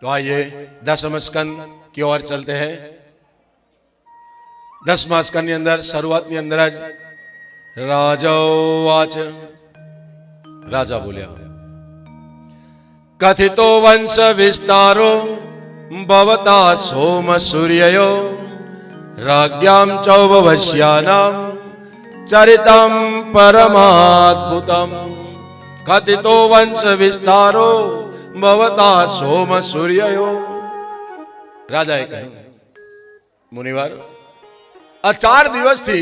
तो आइए 10वें स्कंद की ओर चलते हैं। 10वां स्कंद अंदर शुरुआत अंदर ज राजा वाच राजा बोलिया कथितो वंश विस्तारो भवता सोम सूर्यो राज्ञां चौवश्यानां चरितं परमाद्भुतम्। कथितो वंश विस्तारो भवता सोम सूर्यो। राजाए કહ્યું મુનિવાર આ 4 દિવસથી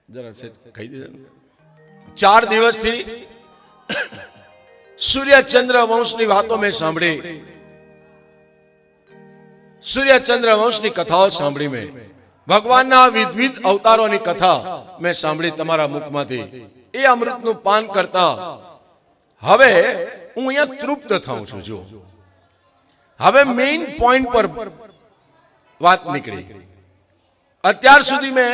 જરા સે કહી દીધું 4 દિવસથી सूर्य चंद्र वंश की बातों में सांभी, सूर्य चंद्र वंश की कथाओं सांभी में भगवान ना विविध अवतारों की कथा मैं सांभी तमारा मुख मांथी ए अमृत नु पान करता हवे हूँ अहींया तृप्त थाऊं छुं। जो हवे मेन पॉइंट पर बात निकली। अत्यार सुधी में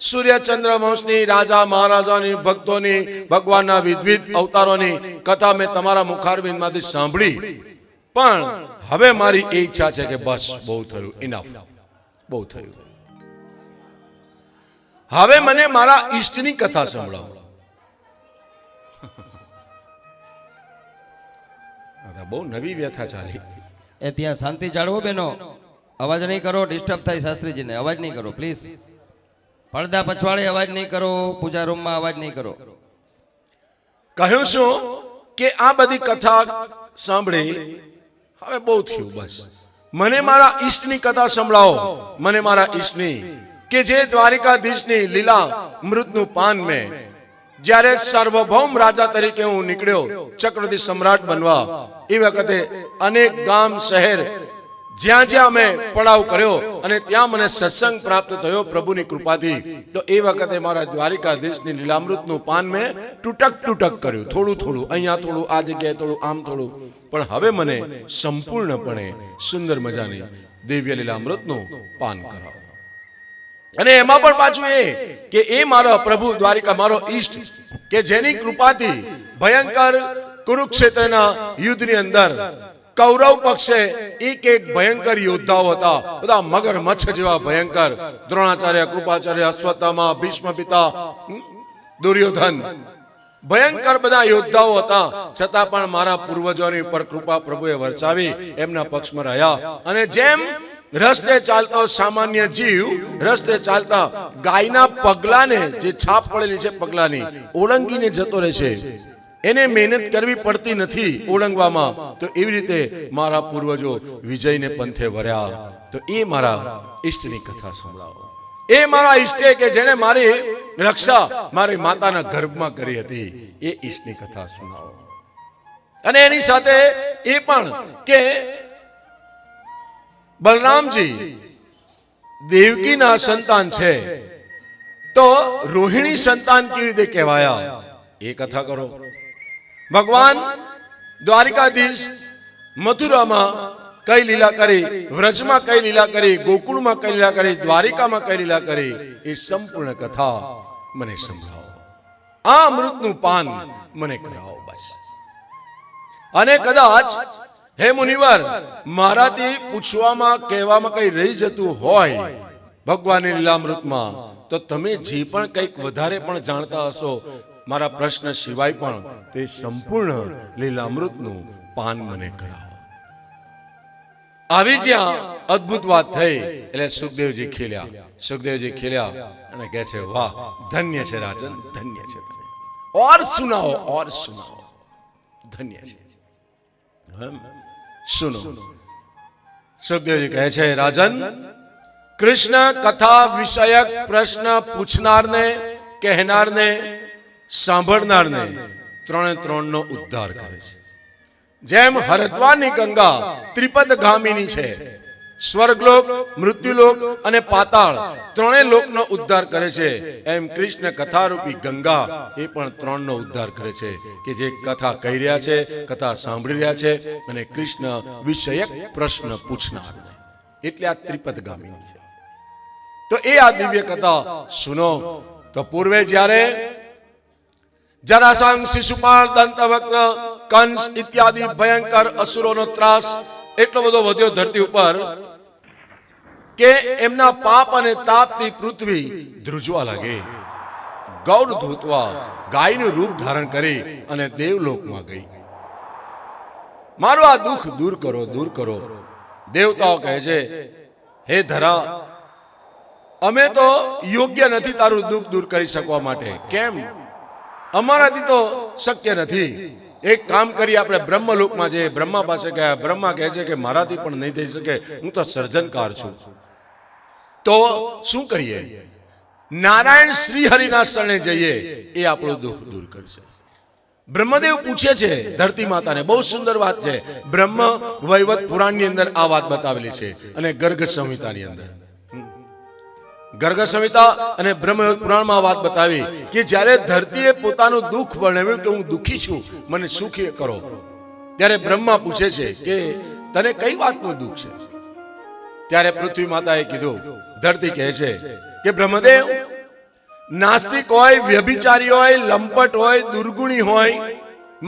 सूर्य चंद्र वंशनी राजा महाराजानी भक्तोनी भगवानना विविध अवतारोनी कथा में तमारा मुखारबिंद मांथी सांभળી, पण हवे मारी ए इच्छा छे के बस बहुत थयुं, इनफ बहुत थयुं। हवे मने मारा इष्टनी कथा संभळावो। आ बहु नवी व्यथा चाली। ए त्यां शांति जाळवो बेनो, अवाज नहीं करो, डिस्टर्ब थाय शास्त्रीजी ने, अवाज नहीं करो प्लीज। પડદા પછવાડે અવાજ નહીં કરો, પૂજા રૂમમાં અવાજ નહીં કરો। કહ્યું શું કે આ બધી કથા સાંભળી હવે બહુ થયું, બસ મને મારા ઈષ્ટની કથા સંભળાવો, મને મારા ઈષ્ટની કે જે દ્વારિકાધીશની લીલા અમૃતનું પાન મેં જ્યારે સાર્વભૌમ રાજા તરીકે હું નીકળ્યો ચક્રવર્તી સમ્રાટ બનવા, એ વખતે અનેક ગામ શહેર જ્યાં જ્યાં मैं पड़ाव कर्यो અને ત્યાં મને સત્સંગ પ્રાપ્ત થયો પ્રભુની કૃપાથી। તો એ વખતે મારા દ્વારિકાધીશની લીલામૃતનું પાન મેં ટૂટક ટૂટક કર્યું, થોડું થોડું, અહીંયા થોડું, આ જગ્યાએ થોડું, આમ થોડું, પણ હવે મને સંપૂર્ણપણે સુંદર મજાની દિવ્ય લીલામૃતનું પાન કરાવો। અને એમાં પણ પાછું એ કે એ મારો પ્રભુ દ્વારિકા મારો ઈષ્ટ કે જેની કૃપાથી ભયંકર કુરુક્ષેત્રના યુદ્ધની અંદર कौरव पक्षे एक एक भयंकर योद्धाओं था, बता मगर मच्छ जेवा भयंकर, द्रोणाचार्य, कृपाचार्य, अश्वत्थामा, भीष्म पिता, दुर्योधन, भयंकर बधा योद्धाओं था। छतां पण मारा पूर्वजोनी पर कृपा प्रभुए वर्षावी, एमना पक्ष में रह्या। अने जेम रस्ते चालता सामान्य जीव रस्ते चालता गायना पगलाने जे छाप पड़ेली छे पगलानी ओळंगीने जतो रहेशे, एने मेहनत करवी पड़ती नहीं ओळंगवामां। तो एवी रीते मारा पूर्वजो विजय ने पंथे वर्या। तो ए मारा इष्टनी कथा संभळावो। ए मारा इष्टे के जेने मारी रक्षा मारी माताना गर्भमां करी हती, ए इष्टनी कथा सुनावो। अने एनी साथे ए पण के बलरामजी देवकीना संतान छे, तो रोहिणी संतान केवी रीते कहेवाया, ए कथा करो। भगवान द्वारिकाधीश मथुरा में कई लीला करी, व्रज में कई लीला करी, गोकुल में कई लीला करी, द्वारिका में कई लीला करी, ये संपूर्ण कथा मने संभळावो। आ अमृतनु पान मने करावो बस। अने कदाच हे मुनिवर माराथी पूछवामां कहेवामां कई रही जतुं होय भगवाननी लीलामृतमां, तो तमे जे पण कंईक वधारे पण जाणता हशो मारा प्रश्न सिवाय पण ते संपूर्ण लीलामृतનું पान મને કરાવો। આવી જ્યાં અદ્ભુત વાત થઈ એટલે સુખદેવજી ખીલ્યા, સુખદેવજી ખીલ્યા અને કહે છે વાહ ધન્ય છે રાજન, ધન્ય છે તમે, और सुनाओ और सुनाओ, धन्य છે। सुनो सुखदेवजी કહે છે રાજन कृष्ण कथा विषयक प्रश्न पूछनार ने कहनार ने सांभळनार ने त्रणेय त्रण नो उद्धार करे छे। जेम हरिद्वारनी गंगा त्रिपदगामिनी छे, स्वर्गलोक, मृत्युलोक अने पाताळ त्रणेय लोकनो उद्धार करे छे, एम कृष्ण कथा रूपी गंगा ए पण त्रणनो उद्धार करे छे के जे कथा कही रह्या छे, कथा सांभળી रह्या छे अने कृष्ण विषयक प्रश्न पूछनार एटले आ त्रिपदगामिनी छे। तो ए आ दिव्य कथा सुनो। तो पूर्वे ज्यारे જરાસંઘ, શિશુપાળ, દંતવક્ર, કંસ ઇત્યાદિ ભયંકર અસુરોનો ત્રાસ એટલો બધો વધ્યો ધરતી ઉપર કે એમના પાપ અને તાપથી પૃથ્વી ધ્રુજવા લાગી. ગૌર ધૂતવા ગાયનું રૂપ ધારણ કરી અને દેવલોકમાં ગઈ. મારું આ દુઃખ દૂર કરો, દૂર કરો. દેવતાઓ કહે છે, હે ધરા, અમે તો યોગ્ય નથી તારું દુઃખ દૂર કરી શકવા માટે. કેમ? અમારાથી તો શક્ય નથી. એક કામ કરી, આપણે બ્રહ્મલોકમાં જઈએ. બ્રહ્મા પાસે ગયા. બ્રહ્મા કહે છે કે મારાથી પણ નહીં થઈ શકે, હું તો સર્જનકાર છું. તો શું કરીએ? નારાયણ શ્રી હરિના શરણે જઈએ, એ આપણું દુઃખ દૂર કરશે. બ્રહ્મદેવ પૂછે છે ધરતી માતાને, બહુ સુંદર વાત છે. બ્રહ્મ વૈવત પુરાણની અંદર આ વાત બતાવેલી છે અને ગર્ગ સંહિતાની અંદર. ગર્ગ સંહિતા અને બ્રહ્મ પુરાણમાં વાત બતાવી કે જ્યારે ધરતીએ પોતાનું દુઃખ વર્ણવ્યું કે હું દુઃખી છું, મને સુખી કરો, ત્યારે બ્રહ્મા પૂછે છે કે તને કઈ વાતનું દુઃખ છે? ત્યારે પૃથ્વી માતાએ કીધું, ધરતી કહે છે કે બ્રહ્મદેવ, નાસ્તિક હોય, વ્યભિચારી હોય, લંપટ હોય, દુર્ગુણી હોય,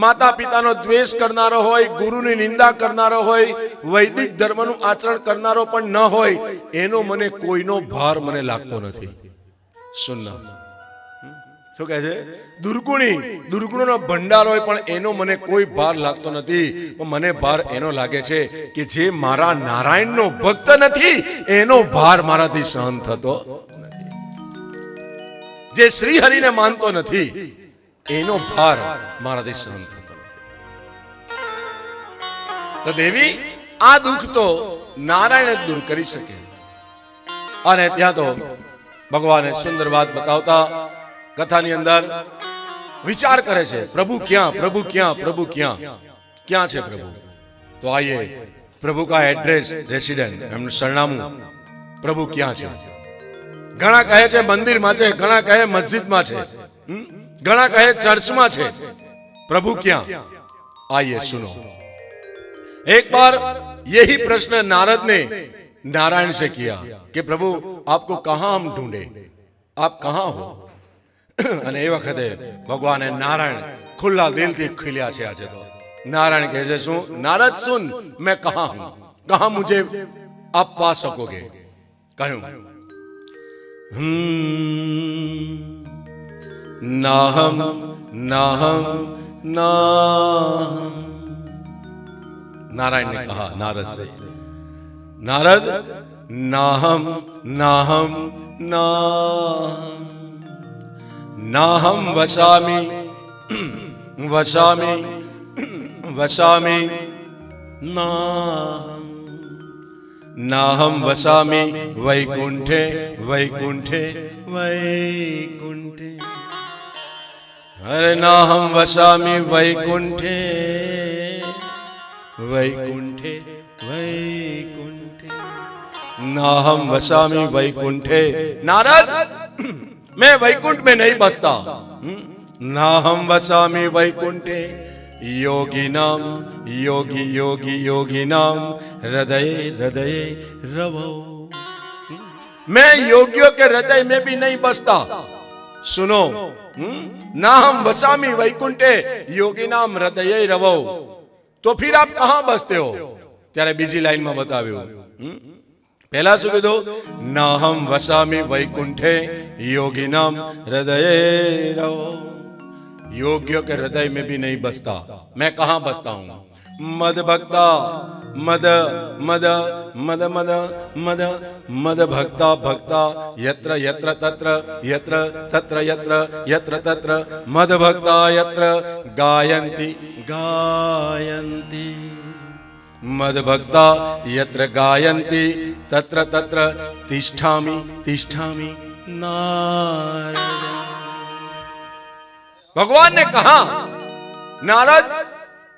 માતા પિતાનો દ્વેષ કરનારો હોય, ગુરુની નિંદા કરનારો હોય, વૈદિક ધર્મનું આચરણ કરનારો પણ ન હોય, એનો મને કોઈનો ભાર મને લાગતો નથી. સુન્ના શું કહે છે? દુર્ગુણોનો ભંડાર હોય પણ એનો મને કોઈ ભાર લાગતો નથી. મને ભાર એનો લાગે છે કે જે મારા નારાયણનો ભક્ત નથી, એનો ભાર મારાથી સહન થતો નથી. જે શ્રી હરિને માનતો નથી, એનો ભાર મારાથી સહન થતો નથી. તો દેવી, આ દુઃખ તો નારાયણ જ દૂર કરી શકે. અને ત્યાં તો ભગવાને સુંદર વાત બતાવતા કથાની અંદર વિચાર કરે છે, પ્રભુ ક્યાં, પ્રભુ ક્યાં, પ્રભુ ક્યાં, ક્યાં છે પ્રભુ? તો આઈએ પ્રભુ કા એડ્રેસ, રેસિડેન્ટ, એમનું સરનામું પ્રભુ ક્યાં છે? ઘણા કહે છે મંદિરમાં છે, ઘણા કહે મસ્જિદમાં છે, ઘણા કહે ચર્ચમાં છે. प्रभु क्या? आइए सुनो. एक बार यही प्रश्न नारद ने नारायण से किया कि प्रभु आपको कहां हम ढूंढे, आप कहां हो? અને એ વખતે ભગવાને નારાયણ ખુલ્લા દિલથી ખીલ્યા છે. આજે તો નારાયણ કહે છે, શું નારદ સુન, मैं कहां हूं, कहां मुझे आप पा सकोगे? કહ્યું, नाहम नाहम नाहम. नारायण ने कहा नारद से, नारद नाहम नाहम नाहम नाहम वसामि वसामि वसामि नाहम नाहम वसामि वैकुंठे वैकुंठे वैकुंठे. अरे नाहम वसामि वैकुंठे वैकुंठे वैकुंठे नाहम वसामि वैकुंठे. नारद, मैं वैकुंठ में नहीं बसता. नाहम वसामि वैकुंठे योगी नाम योगी योगी योगी नाम हृदय हृदय रवो. मैं योगियों के हृदय में भी नहीं बसता. सुनो, नाहम वसामि वैकुंठे योगी नाम हृदय रवो. तो फिर आप कहां बसते हो? त्यारे बीजी लाइन में बताव्યું. पहला શું કીધું? નાહમ વસામિ વૈકુંઠે योगी नाम हृदय रवो. योगियों के हृदय में भी नहीं बसता. मैं कहां बसता हूं? मद भक्ता मद मद मद मद मद मद भक्ता भक्ता यत्र यत्र तत्र यत्र तत्र यत्र यत्र तत्र मद भक्ता यत्र गायन्ति गायन्ति. मद भक्ता यत्र गायन्ति तत्र तत्र तिष्ठामि तिष्ठामि नारद. भगवान ने कहा, नारद,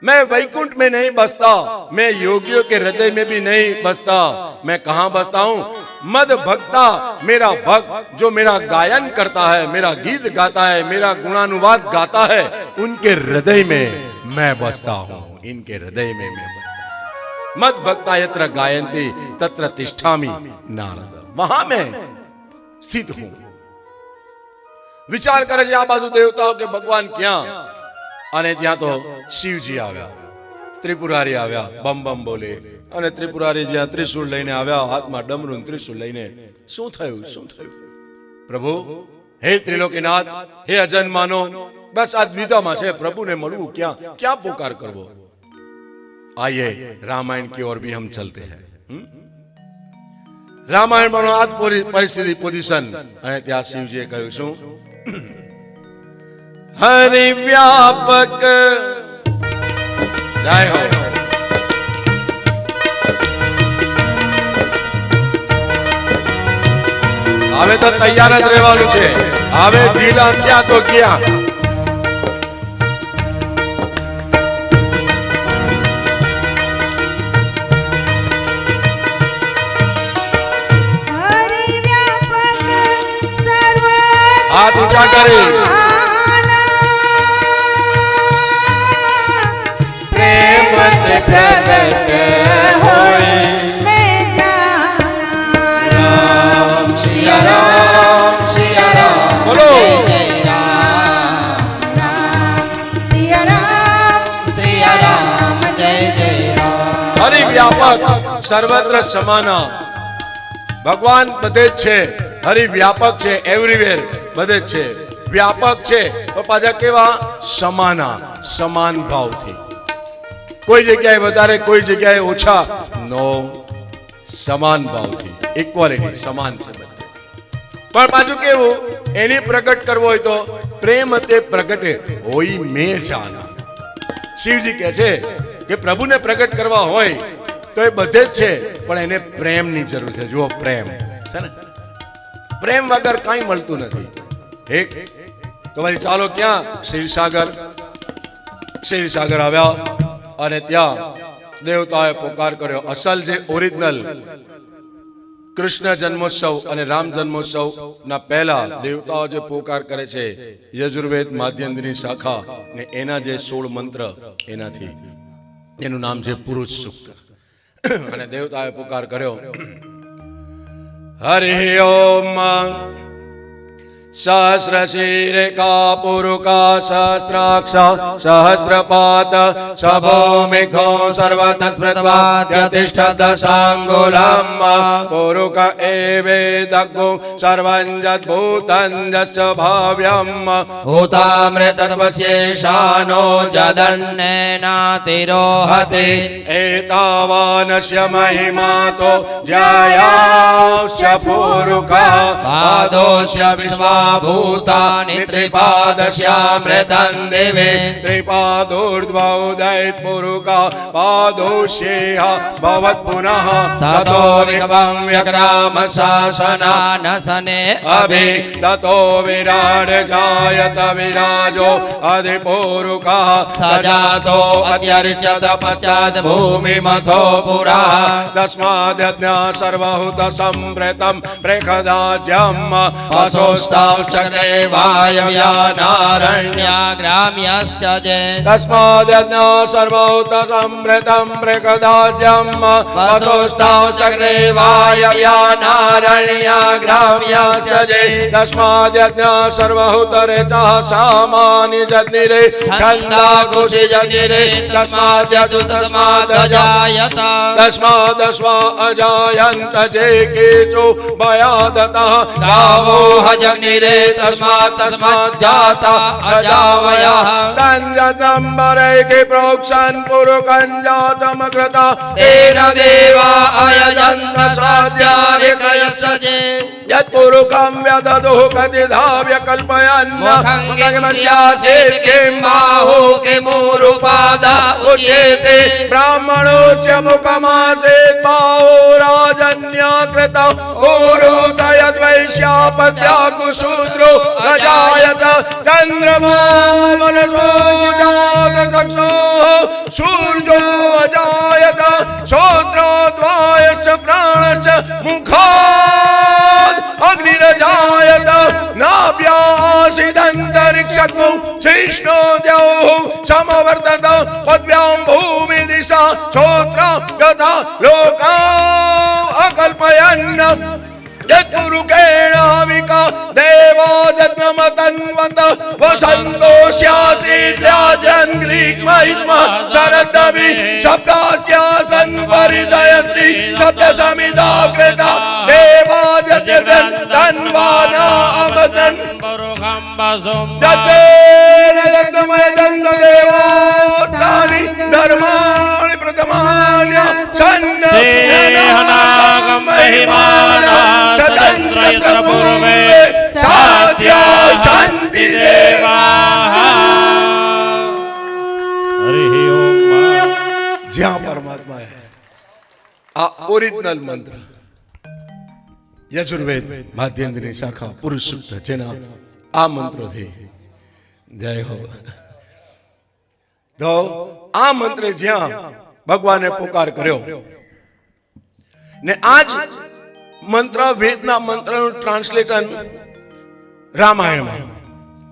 मैं वैकुंठ में नहीं बसता, मैं योगियों के हृदय में भी नहीं बसता. मैं कहां बसता हूं? मद भक्ता, मेरा भक्त जो मेरा गायन करता है, मेरा गीत गाता है, मेरा गुणानुवाद गाता है, उनके हृदय में मैं बसता हूं. इनके हृदय में मैं बसता हूं. मद भक्ता यत्र गायन्ति तत्र तिष्ठामि नारद. वहां मैं स्थित हूं. વિચાર કરે છે આ બાજુ દેવતાઓ કે ભગવાન ક્યાં, અને ત્યાં તો શિવજી આવ્યા, ત્રિપુરારી આવ્યા, બમ બમ બોલે. અને ત્રિપુરારી જ્યાં ત્રિશૂળ લઈને આવ્યા, હાથમાં ડમરું ત્રિશૂળ લઈને, શું થયું, શું થયું? પ્રભુ, હે ત્રિલોકીનાથ, હે અજન્માનો, બસ આ દ્વિધામાં છે, પ્રભુને મળવું ક્યાં, ક્યાં પુકાર કરવો? आइए रामायण की ओर भी हम चलते हैं. रामायण में आज परिस्थिति पोजीशन અને ત્યાં શિવજીએ કહ્યું શું? હરિ વ્યાપક જય હો. હવે તો તૈયાર જ રહેવાનું છે, હવે ઢીલા થયા તો ગયા. हाथ ऊंचा करे, प्रेम ते प्रगट होए, मैं जाना राम सिया राम सिया राम, बोलो जय राम राम सिया राम जय जय राम. हरि व्यापक सर्वत्र समाना. भगवान બધે જ છે, હરિ વ્યાપક છે, એવરીવેર બધે જ છે. વ્યાપક છે તો પાછા કેવા? સમાના, સમાન ભાવથી. કોઈ જગ્યાએ વધારે, કોઈ જગ્યાએ ઓછા, નો, સમાન ભાવથી, ઇક્વાલિટી, સમાન છે બધે. પણ પાછું કેવું? એની પ્રગટ કરવો હોય તો પ્રેમ તે પ્રગટે હોય મેં જાના. શિવજી કહે છે કે પ્રભુને પ્રગટ કરવા હોય તો એ બધે જ છે, પણ એને પ્રેમની જરૂર છે. જુઓ, પ્રેમ છે ને, પ્રેમ વગર કાંઈ મળતું નથી. એક તો ભાઈ ચાલો ક્યાં? ક્ષીરસાગર. ક્ષીરસાગર આવ્યા અને ત્યાં દેવતાએ પોકાર કર્યો. અસલ જે ઓરિજિનલ કૃષ્ણ જન્મોત્સવ અને રામ જન્મોત્સવ ના પહેલા દેવતાઓ જે પોકાર કરે છે, યજુર્વેદ માધ્યંદની શાખા ને એના જે 16 મંત્ર, એનાથી એનું નામ છે પુરુષ સૂક્ત. અને દેવતાએ પુકાર કર્યો, હરિ ઓમ સહસ્ર શિરેકા પુરુકા સહસ્રાક્ષ સહસ્રપાત સભૌમિકો સર્વતસ્મૃતવાદ્યતિષ્ઠત સાંગુલમ પુરુક એવેદગ્ગો સર્વં જદ્ભૂतं જસ્ય ભાવ્યમ ભૂતામૃતત્વસ્યેષાનો જદન્નેનાતિરોહતે એતાવાનસ્ય મહિમાતો જ્યાયાશ્ચ પુરુકા પાદોસ્ય વિશ્વાભૂતાનિ ત્રિપાદસ્યામૃતં દિવે ત્રિપાદોર્ધ્વોદયિત પુરુકા પાદોષ્યેહ ભવત પુનઃ તતો વિગવં વ્યગ્રામ શાસનાનસને અભિ તતો વિરાડ જાયત વિરાજો અધિપુરુકઃ સજાતો અત્યર્ચત પશ્ચાદ ભૂમિમથો પુરા તસ્માદ્યજ્ઞ સર્વહૂત સંપ્રેતમ પ્રેખદાજ્યમ વસોસ્તાવચક્રે વાયવ્યાનારણ્યાગ્રામ્યશ્ચ જે તસ્માદ્યજ્ઞ સર્વહૂત સંપ્રેતમ પ્રેખદાજ્યમ વસોસ્તાવચક્રે વાયવ્યાનારણ્યાગ્રામ્યશ્ચ જે તસ્માદ્યજ્ઞ સર્વહૂત રેચઃ સામાનિ જદ્નિરે છંદા કુશી જગિરે તસ્માદ્યતુ તસ્માદજાયત તસ્માદસ્વા અજાયંત જે કેચો ભયાદતઃ ગાવો હજગ્નિરે તસ્માદ જાતા અજાવયઃ તંજતંબરે કે પ્રોક્ષન પુરુકં જાતમ કૃતા તેન દેવા અયજંત સાધ્યારિકયસ્ચ જે યત્પુરુકં વ્યદદુઃ કતિધાવ્ય કલ્પયન્ન મુખંગિમસ્યાસેત કિં બાહુ કિમુરુપાદા ઉચ્યતે બ્રાહ્મણોસ્ય મુખમાસેત બાહો રાજન્યકૃત પુરુતયદ્વૈશ્યાપત્યા કુશૂદ્રો અજાયત ચંદ્રમા મનસો જાત ચક્ષો સૂર્યો અજાયત શ્રોત્રોદ્વાયશ્ચ પ્રાણશ્ચ મુખાદ અગ્નિરજાયત નાભ્યાસીદંતરિક્ષત્વં શિષ્ણો દ્યૌઃ સમવર્તત પદ્ભ્યાં ભૂમિ દિશા શ્રોત્રા તથા લોકા અકલ્પયન્ન યત્પુરુકેણ હવિકા દેવો જન્મતં સંવત વસંતોષ્યાસીત્ર્યાજન ગ્રીક મહિત્મ શરદવી શબ્દાસ્યાસન પરિદય શ્રી શબ્દ સમિદા કૃતા દેવાજત્યદન ધન્વાના અમદન જતેન જગમય દંત દેવોત્તાની ધર્માણિ પ્રથમાન્ય છન્ન અનાગમ મહિમાના સ્વતંત્ર પૂર્વે સાધ્યા શાંતિ દેવા હરિ ઓમ. જ્યાં પરમાત્મા આ ઓરિજિનલ મંત્ર યજુર્વેદ માધ્યમની શાખા પુરુષ સૂક્ત જેના આ મંત્રોથી જય હો. તો આ મંત્રે જ્યાં ભગવાને પોકાર કર્યો ને આજ મંત્ર વેદના મંત્રનું ટ્રાન્સલેશન રામાયણમાં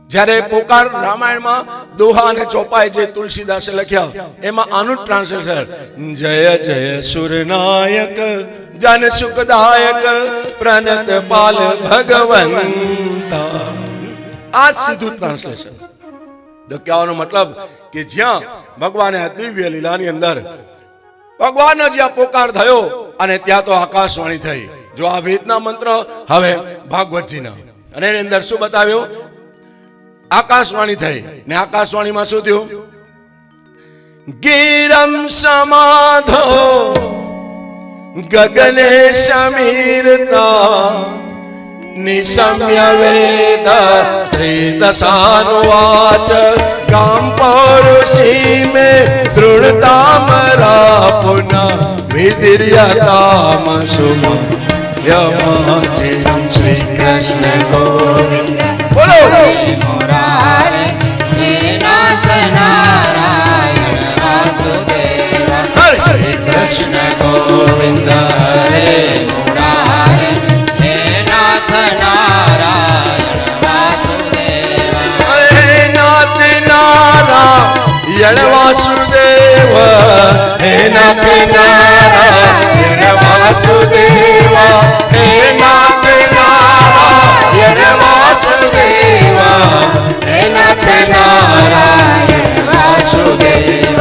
જ્યારે પોકાર રામાયણમાં દોહા અને ચોપાઈ જે તુલસીદાસે લખ્યા એમાં આનું ટ્રાન્સલેશન જય જય સુરનાયક જન સુખદાયક પ્રણત પાલ ભગવંતા. આ સીધું ટ્રાન્સલેશન. તો કહેવાનો મતલબ કે જ્યાં ભગવાને આ દિવ્ય લીલાની અંદર ભગવાનનો જ્યાં પોકાર થયો અને ત્યાં તો આકાશવાણી થઈ. જો આ વેદના મંત્ર હવે ભાગવતજીના અને એની અંદર શું બતાવ્યું? આકાશવાણી થઈ ને આકાશવાણીમાં શું થયું? ગીરમ સમાધો ગગને સમીરતા નિસમ્ય વેદ સ્ત્રી દશાનુવાચ ગામ પૌરુષી મે શૃણતામરા પુનઃ વિધિર્યતામ સુમ યમાચે શ્રી કૃષ્ણ ગોવિંદ. બોલો મુરારે હે નાથ નારાયણ વાસુદેવ શ્રી કૃષ્ણ ગોવિંદ હરે મુરારે હે નાથ નારાયણ વાસુદેવ હે નાથ નારાયણ વાસુદેવ હે નાથ નારાયણ વાસુદેવ હે નાથ નારાયણ વાસુદેવ હે નાથ નારાયણ વાસુદેવ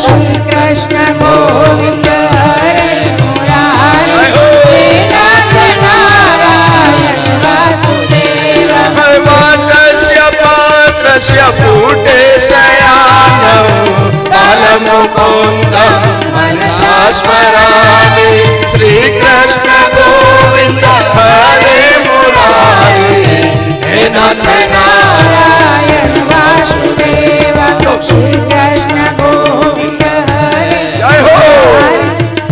શ્રી કૃષ્ણ ગોવિંદ હરે મુરારે હે નાથ નારાયણ વાસુદેવ વાટસ્ય પાત્રસ્ય પૂટે શયાનં બાલમુકુંદં મનસા સ્મરામિ શ્રી કૃષ્ણ ગોવિંદ હરે મુરારી હે નાથ નારાયણ વાસુદેવ શ્રી કૃષ્ણ ગોવિંદ હરે જય હો.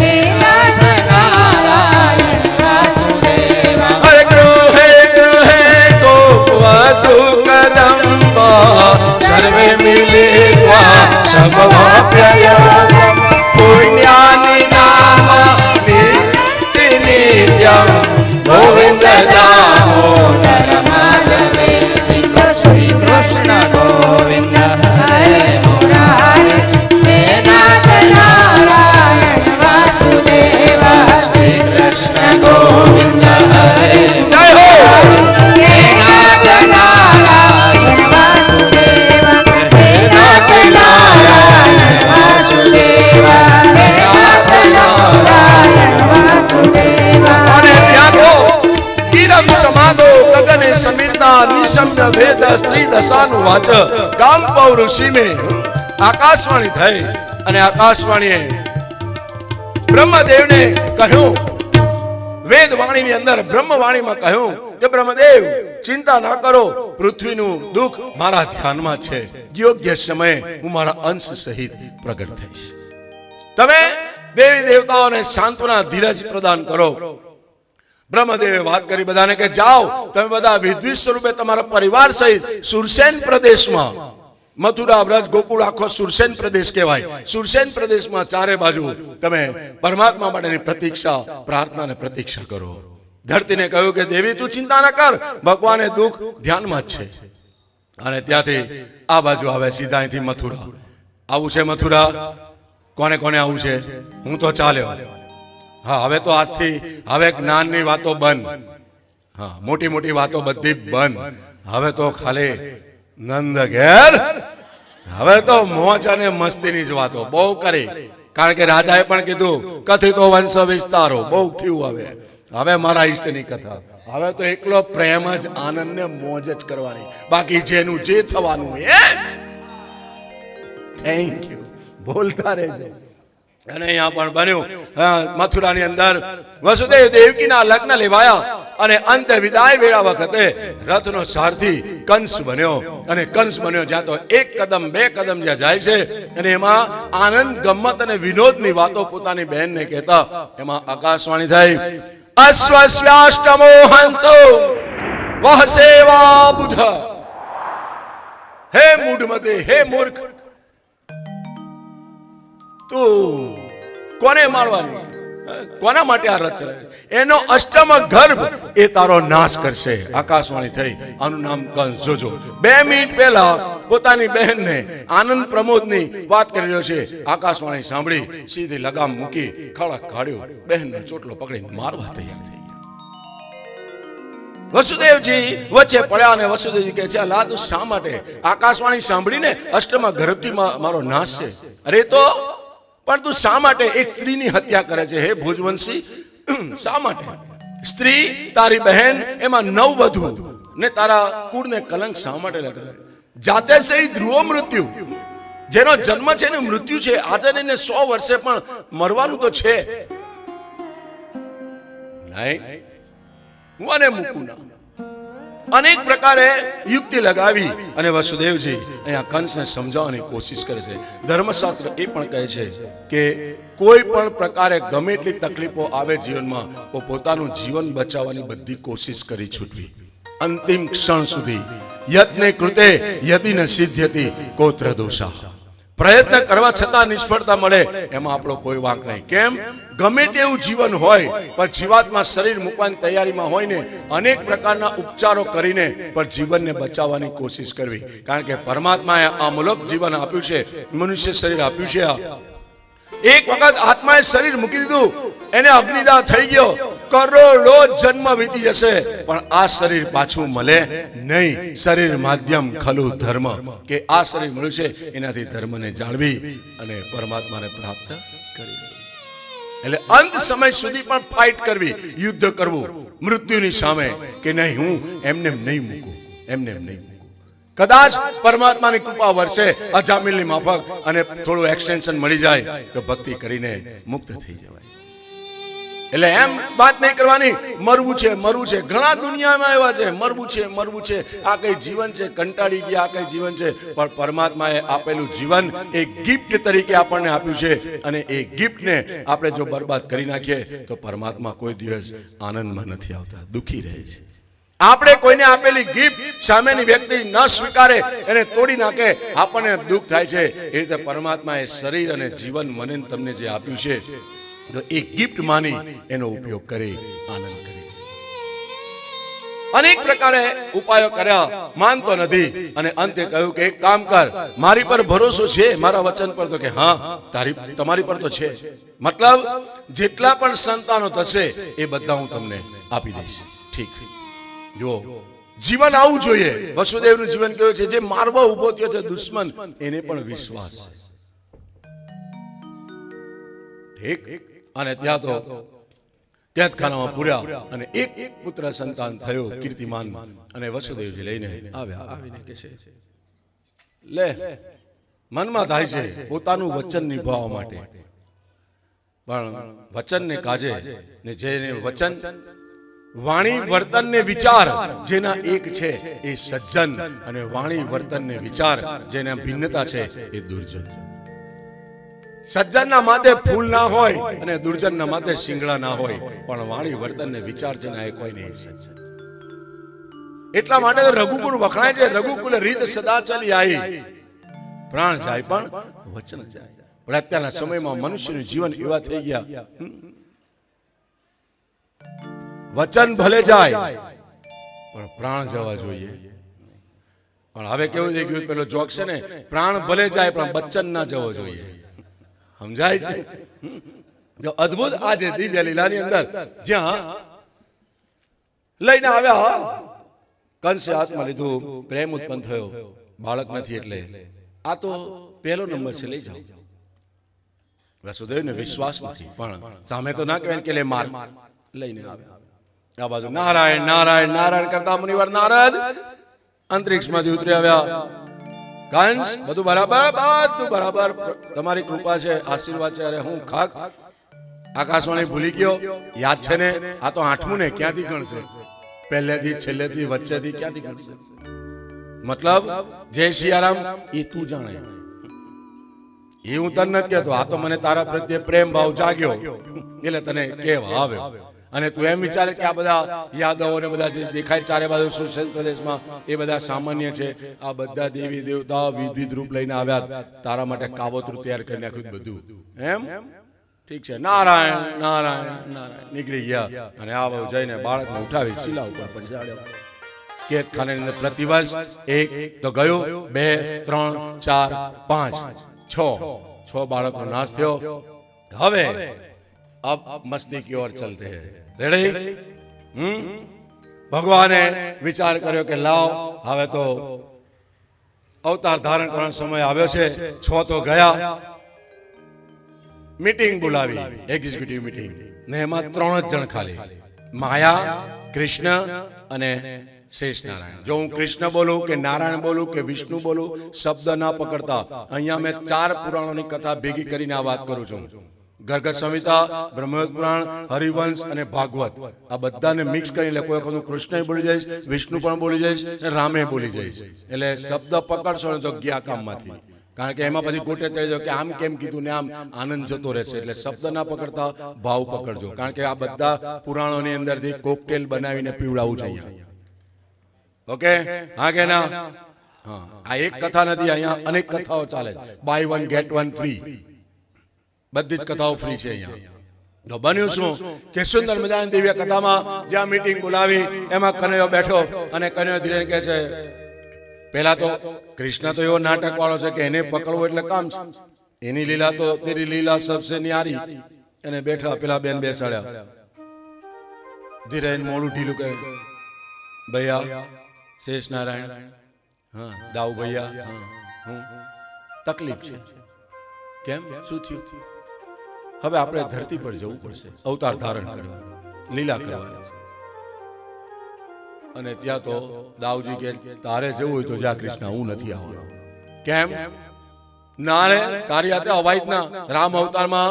હે નાથ નારાયણ વાસુદેવ હરે ગૃહે ગૃહે ગોપવધુ કદંબા સર્વે મિલિત્વા સમવાપ્યયોગમ પુણ્યાનિ નામાનિ નિત્યમ ગોવિંદ દામોદર માધવે શ્રી કૃષ્ણ ગોવિંદ હરે મુરારે હે નાથ નારાયણ વાસુદેવ શ્રી કૃષ્ણ ગોવિંદ હરે જય હો. હે નાથ નારાયણ વાસુદેવ હે નાથ નારાયણ વાસુદેવ હે નાથ નારાયણ વાસુદેવ અને ત્યાં તો ગીરમ સમાદો ગગને સમીરતા નિસમ્ય વેદ સ્ત્રી દશાનું વાચ ગામ પૌરુષી મે આકાશવાણી થઈ અને આકાશવાણીએ બ્રહ્મદેવને કહ્યું, વેદ વાણીની અંદર બ્રહ્મવાણીમાં કહ્યું કે બ્રહ્મદેવ ચિંતા ના કરો, પૃથ્વીનું દુઃખ મારા ધ્યાનમાં છે, યોગ્ય સમયે હું મારા અંશ સહિત પ્રગટ થઈશ. તમે દેવી દેવતાઓને સાંત્વના ધીરજ પ્રદાન કરો. બ્રહ્મદેવે વાત કરી બધાને કે જાઓ તમે બધા વિદ્વિષ સ્વરૂપે તમારા પરિવાર સહિત સુરસેન પ્રદેશમાં, મથુરા વ્રજ ગોકુળ આખો સુરસેન પ્રદેશ કહેવાય, સુરસેન પ્રદેશમાં ચારે બાજુ તમે પરમાત્મા માટેની પ્રતીક્ષા, પ્રાર્થના અને પ્રતીક્ષા કરો. ધરતીને કહ્યું કે દેવી તું ચિંતા ન કર, ભગવાને દુઃખ ધ્યાનમાં જ છે. અને ત્યાંથી આ બાજુ આવે સીધા અહીંથી મથુરા. આવું છે મથુરા? કોને કોને આવું છે? હું તો ચાલ્યો. હા, હવે તો આજથી હવે જ્ઞાનની વાતો બંધ. હા, મોટી મોટી વાતો બધી બંધ. હવે તો ખાલી નંદ ઘેર, હવે તો મોજ અને મસ્તીની જ વાતો બહુ કરી. કારણ કે રાજાએ પણ કીધું કથિતો વંશ વિસ્તારો બહુ થયું. હવે મારા ઈષ્ટની કથા, હવે તો એકલો પ્રેમ જ, આનંદ ને મોજ જ કરવાની, બાકી જેનું જે થવાનું એ. થેન્ક યુ, બોલતા રહેજો. અને અહીંયા પણ બન્યું મથુરાની અંદર વસુદેવ દેવકીના લગ્ન લેવાયા અને અંતે વિદાય વેળા વખતે રથનો સારથી કંસ બન્યો. અને કંસ બન્યો જ્યાં તો એક કદમ બે કદમ જ્યાં જાય છે અને એમાં આનંદ ગમ્મત અને વિનોદની વાતો પોતાની બહેનને કહેતા, એમાં આકાશવાણી થઈ, અશ્વસ્યાષ્ટમો હંતો વહ સેવા બુધ. હે મૂઢમતે, હે મૂર્ખ, તું કોને મારવાની, કોના માટે આ રથ ચલાવે છે? એનો અષ્ટમ ગર્ભ એ તારો નાશ કરશે. આકાશવાણી થઈ, આનું નામ કંસ. જોજો 2 મિનિટ પહેલા પોતાની બહેનને આનંદ પ્રમોદની વાત કરી રહ્યો છે. આકાશવાણી સાંભળી સીધી લગામ મૂકી ખડક કાઢ્યો, બહેનને ચોટલો પકડીને મારવા તૈયાર થઈ ગયા. વસુદેવજી વચ્ચે પડ્યા અને વસુદેવજી કહે છે, અલા તું શા માટે આકાશવાણી સાંભળીને અષ્ટમ ગર્ભથી મારો નાશ છે? અરે તો પણ તું શા માટે એક સ્ત્રીની હત્યા કરે છે? હે ભુજવંશી, શા માટે? સ્ત્રી તારી બહેન, એમાં નવવધુ ને તારા કુળને કલંક શા માટે લગાવે? જાતે સહી ધ્રુવ મૃત્યુ, જેનો જન્મ છે ને મૃત્યુ છે. આજે ને 100 વર્ષે પણ મરવાનું તો છે નહીં. હું આને મૂકું ના. અનેક પ્રકારે યુક્તિ લગાવી અને વસુદેવજી અહીંયા કંસને સમજાવવાની કોશિશ કરે છે. ધર્મશાસ્ત્ર એ પણ કહે છે કે કોઈ પણ પ્રકારે ગમે એટલી તકલીફો આવે જીવનમાં, તો પોતાનું જીવન બચાવવાની બધી કોશિશ કરી છૂટવી અંતિમ ક્ષણ સુધી. યત્ને કૃતે યદિ ન સિદ્ધ્યતિ કોત્ર દોષા. પ્રયત્ન કરવા છતાં નિષ્ફળતા મળે એમાં આપણો કોઈ વાંક નહીં. કેમ? ગમે તેવું જીવન હોય પણ જીવાતમાં શરીર મૂકવાની તૈયારીમાં હોય ને, અનેક પ્રકારના ઉપચારો કરીને પણ જીવનને બચાવવાની કોશિશ કરવી. કારણ કે પરમાત્માએ આ અમૂલક જીવન આપ્યું છે, મનુષ્ય શરીર આપ્યું છે. એક વખત આત્માએ શરીર મૂકી દીધું, એને અગ્નિદાહ થઈ ગયો, કરોડો જન્મ વીતી જશે પણ આ શરીર પાછું મળે નહીં. શરીર માધ્યમ ખલુ ધર્મ, કે આ શરીર મળ્યું છે એનાથી ધર્મને જાળવી અને પરમાત્માને પ્રાપ્ત કરી. એટલે અંત સમય સુધી પણ ફાઇટ કરવી, યુદ્ધ કરવું મૃત્યુની સામે, કે નહીં હું એમને નહીં મૂકું, એમને નહીં મૂકું. કદાચ પરમાત્માની કૃપા વર્ષે અજામિલની માફક અને થોડું એક્સટેન્શન મળી જાય તો ભક્તિ કરીને મુક્ત થઈ જવાય. એટલે એમ વાત નહીં કરવાની મરવું છે મરવું છે. ઘણા દુનિયામાં એવા છે, મરવું છે મરવું છે, આ કઈ જીવન છે, કંટાળી ગયા, આ કઈ જીવન છે. પણ પરમાત્માએ આપેલું જીવન એક ગિફ્ટ તરીકે આપણને આપ્યું છે અને એ ગિફ્ટને આપણે જો બરબાદ કરી નાખીએ તો પરમાત્મા કોઈ દિવસ આનંદમાં નથી આવતા, દુખી રહે છે. આપણે કોઈને આપેલી ગિફ્ટ સામેની વ્યક્તિ ન સ્વીકારે, એને તોડી નાખે, આપણને દુઃખ થાય છે. એ રીતે પરમાત્માએ શરીર અને જીવન મને તમને જે આપ્યું છે તો એ ગિફ્ટ માની એનો ઉપયોગ કરી આનંદ કરી. અનેક પ્રકારે ઉપાયો કર્યા, માનતો નથી અને અંતે કહ્યું કે એક કામ કર, મારી પર ભરોસો છે, મારા વચન પર? તો કે હા, તમારી પર તો છે. મતલબ જેટલા પણ સંતાનો થશે એ બધા હું તમને આપી દઈશ. ઠીક. જો જીવન આવું જોઈએ. વસુદેવનું જીવન કેવું છે? જે મારવા ઉભો થયો છે દુશ્મન, એને પણ વિશ્વાસ છે. ઠીક. અને ત્યાં તો કેદખાનામાં પૂર્યા અને એક પુત્ર સંતાન થયો કીર્તિમાન, અને વસુદેવજી લઈને આવ્યા. આવીને કહે છે, લે, મનમાં થાય છે પોતાનું વચન નિભાવવા માટે, પણ વચનને કાજે ને જેને વચન વાણી વર્તન ને વિચાર જેના એક છે એ સજ્જન, અને વાણી વર્તન ને વિચાર જેના ભિન્નતા છે એ દુર્જન. સજ્જનના માથે ફૂલ ના હોય અને દુર્જનના માથે શિંગડા ના હોય, પણ વાણી વર્તન ને વિચાર જેના એક હોય ને એ સજ્જન. એટલા માટે તો રઘુકુળ વખણાય છે, રઘુકુલ રીત સદા ચાલી આવી, પ્રાણ જાય પણ વચન જાય. પણ અત્યારના સમયમાં મનુષ્યનું જીવન એવા થઈ ગયા, વચન ભલે જાય પણ પ્રાણ જવા જોઈએ. પણ હવે કેવું થઈ ગયું, પેલો જોક છે ને, પ્રાણ ભલે જાય પણ બચ્ચન ના જવો જોઈએ. સમજાય છે? જો અદ્ભુત આજે દિવ્ય લીલાની અંદર જ્યાં લઈને આવ્યા કંસે હાથમાં લીધું, પ્રેમ ઉત્પન્ન થયો, બાળક નથી એટલે આ તો પહેલો નંબર છે, લઈ જાઓ. વસુદેવને વિશ્વાસ નથી, પણ સામે તો ના કહેવાય કે લે માર, લઈને આવે. આ બાજુ નારાયણ નારાયણ નારાયણ કરતા મુનિવર નારદ અંતરિક્ષમાંથી ઉતરી આવ્યા. કંસ બધું બરાબર, તમારી કૃપા છે, આશીર્વાદ છે. અરે હું ખાક આકાશવાણી ભૂલી ગયો, યાદ છે ને? આ તો 8મું ને, ક્યાંથી ગણશે? પહેલેથી છેલ્લેથી વચ્ચેથી ક્યાંથી ગણશે? મતલબ જય સિયારામ એ તું જાણે, એ હું તને નથી કહેતો. આ તો મને તારા પ્રત્યે પ્રેમ ભાવ જાગ્યો એટલે તને કહેવા આવ્યો. અને તું એમ વિચારે કે આ બધા યાદવો ને બધા જે દેખાય ચારે બાજુ સુશેષ પ્રદેશમાં એ બધા સામાન્ય છે. આ બધા દેવી દેવતાઓ વિવિધ રૂપ લઈને આવ્યા, તારા માટે કાવતરું તૈયાર કરી નાખ્યું બધું. એમ ઠીક છે, નારાયણ નારાયણ નારાયણ નીકળી ગયા. અને આ બાજુ જઈને બાળકને ઉઠાવી શિલા ઉપર પછાડ્યો. કેક ખાનાની અંદર પ્રતિવર્ષ 1 તો ગયો, 2 3 4 5 6 બાળકનો નાશ થયો. હવે अब मस्ती की ओर चलते हैं. रेडी? भगवाने विचार કર્યો કે લાવ હવે તો અવતાર ધારણ કરવાનો સમય આવ્યો છે. 6 તો ગયા. મીટિંગ બોલાવી, એક્ઝિક્યુટિવ મીટિંગ, ને એમાં 3 જ જણ ખાલી, માયા, કૃષ્ણ અને શેષ નારાયણ. જો હું કૃષ્ણ બોલું કે નારાયણ બોલું કે વિષ્ણુ બોલું, શબ્દ ના પકડતા. અહીંયા મેં 4 પુરાણોની કથા ભેગી કરીને આ વાત કરું છું. ગર્ગ સંહિતા, બ્રહ્મવદ પુરાણ, હરિવંશ અને ભાગવત, આ બધાને મિક્સ કરીને કોઈ વખત હું કૃષ્ણ બોલી જઈશ, વિષ્ણુ પણ બોલી જઈશ, રામે બોલી જઈશ. એટલે શબ્દ પકડશો ને તો ગયા કામમાંથી. કારણ કે એમાં પછી ગોટે ચડી જાવ કે આમ કેમ કીધું ને આમ આનંદ જતો રહેશે. એટલે શબ્દ ના પકડતા ભાવ પકડજો. કારણ કે આ બધા પુરાણોની અંદરથી કોકટેલ બનાવીને પીવડાવવું જોઈએ. ઓકે, હા કે ના? હા, આ એક કથા નથી, અહીંયા અનેક કથાઓ ચાલે. બાય 1 ગેટ 1 ફ્રી, બધી જ કથાઓ ફ્રી છે અહીંયા. તો બન્યું શું કે સુંદર મજાની દિવ્ય કથામાં જ્યાં મીટિંગ બોલાવી એમાં કનૈયો બેઠો અને કનૈયો ધીરે કહે છે, પહેલા તો કૃષ્ણ તો એવો નાટક વાળો છે કે એને પકડવો એટલે કામ છે. એની લીલા તો તેરી લીલા સબસે ન્યારી. અને બેઠા પેલા બેન બેસાડ્યા, ધીરે મોડું ઢીલું કરે, ભૈયા શેષ નારાયણ, હા દાઉ ભૈયા, હું તકલીફ છે. કેમ, શું થયું? હવે આપણે ધરતી પર જવું પડશે, અવતાર ધારણ કરવા, લીલા કરવાની. અને ત્યાં તો દાઉજી કે તારે જવું હોય તો જા કૃષ્ણ, હું નથી આવવાનો. કેમ? ના રે, તારી હાથે અવાય જ ના. રામ અવતારમાં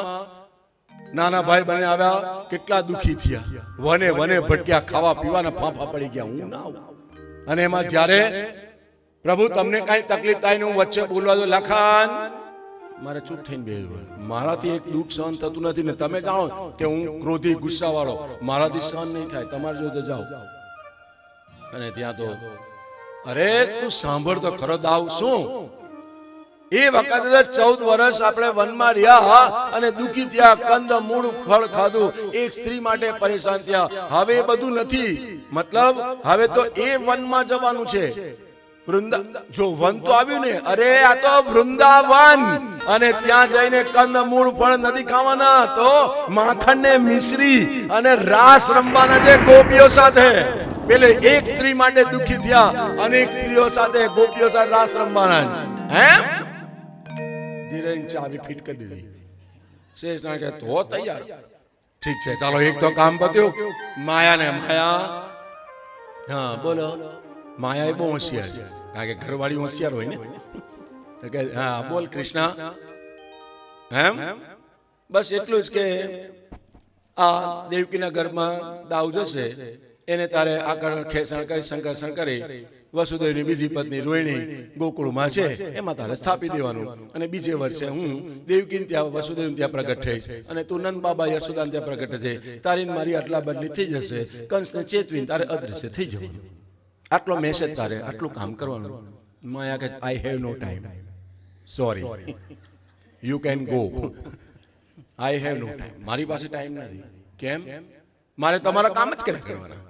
નાના ભાઈ બને આવ્યા, કેટલા દુખી થયા, વને વને ભટક્યા, ખાવા પીવાના ફાંફા પડી ગયા, હું ના આવું. અને એમાં જ્યારે પ્રભુ તમને કઈ તકલીફ થાય ને હું વચ્ચે બોલવા દો, લખાન મારે ચૂપ થઈને બેસવું. મારાથી એક દુઃખ સહન થતું નથી ને તમે જાણો કે હું ક્રોધી ગુસ્સા વાળો, મારાથી સહન નહીં થાય, તમારે જો તો જાઓ. અને ત્યાં તો અરે તું સાંભળ તો ખરો દાવ, શું એ વખતે 14 વર્ષ આપણે વનમાં રહ્યા અને દુખી થયા, કંદ મૂળ ફળ ખાધું, એક સ્ત્રી માટે પરેશાન થયા. હવે એ બધું નથી. મતલબ હવે તો એ વનમાં જવાનું છે. જો વન તો આવ્યું ને, અરે આ તો વૃંદાવન. અને ત્યાં જઈને કંદ મૂળ ફળ નથી ખાવાના, તો માખણ ને મિશ્રી અને રાસ રમવાના છે ગોપીઓ સાથે. પેલે એક સ્ત્રી માટે દુખી થયા, અનેક સ્ત્રીઓ સાથે ગોપીઓ સાથે રાસ રમવાના. હે ધીરે ચાવી ફીટ કરી દીધી. શેષ ના કે તો તૈયાર. ઠીક છે, ચાલો એક તો કામ પત્યું. માયા ને માયા, હા બોલો. માયા એ બહુ હોશિયાર છે, કારણ કે ઘરવાળી હોશિયાર હોય ને. હા બોલ કૃષ્ણ. એમ બસ એટલું જ કે આ દેવકીના ઘરમાં દાવ જશે, એને તારે આગળ ખેસણ કરી સંકર્ષણ કરી વસુદેવની બીજી પત્ની રોહિણી ગોકુળમાં છે એમાં તારે સ્થાપી દેવાનું. અને બીજે વર્ષે હું દેવકીને ત્યાં વસુદેવ ત્યાં પ્રગટ થઈશ અને તું નંદ બાબા યશોદાને ત્યાં પ્રગટ થઈ. તારી મારી આટલા બદલી થઈ જશે. કંસને ચેતવીને તારે અદૃશ્ય થઈ જવાનું. આટલો મેસેજ તારે આટલું કામ કરવાનું. માયા કે I have no time, sorry, you can go. I have no time, મારી પાસે ટાઈમ નથી. કેમ? મારે તમારા કામ જ કરવાના.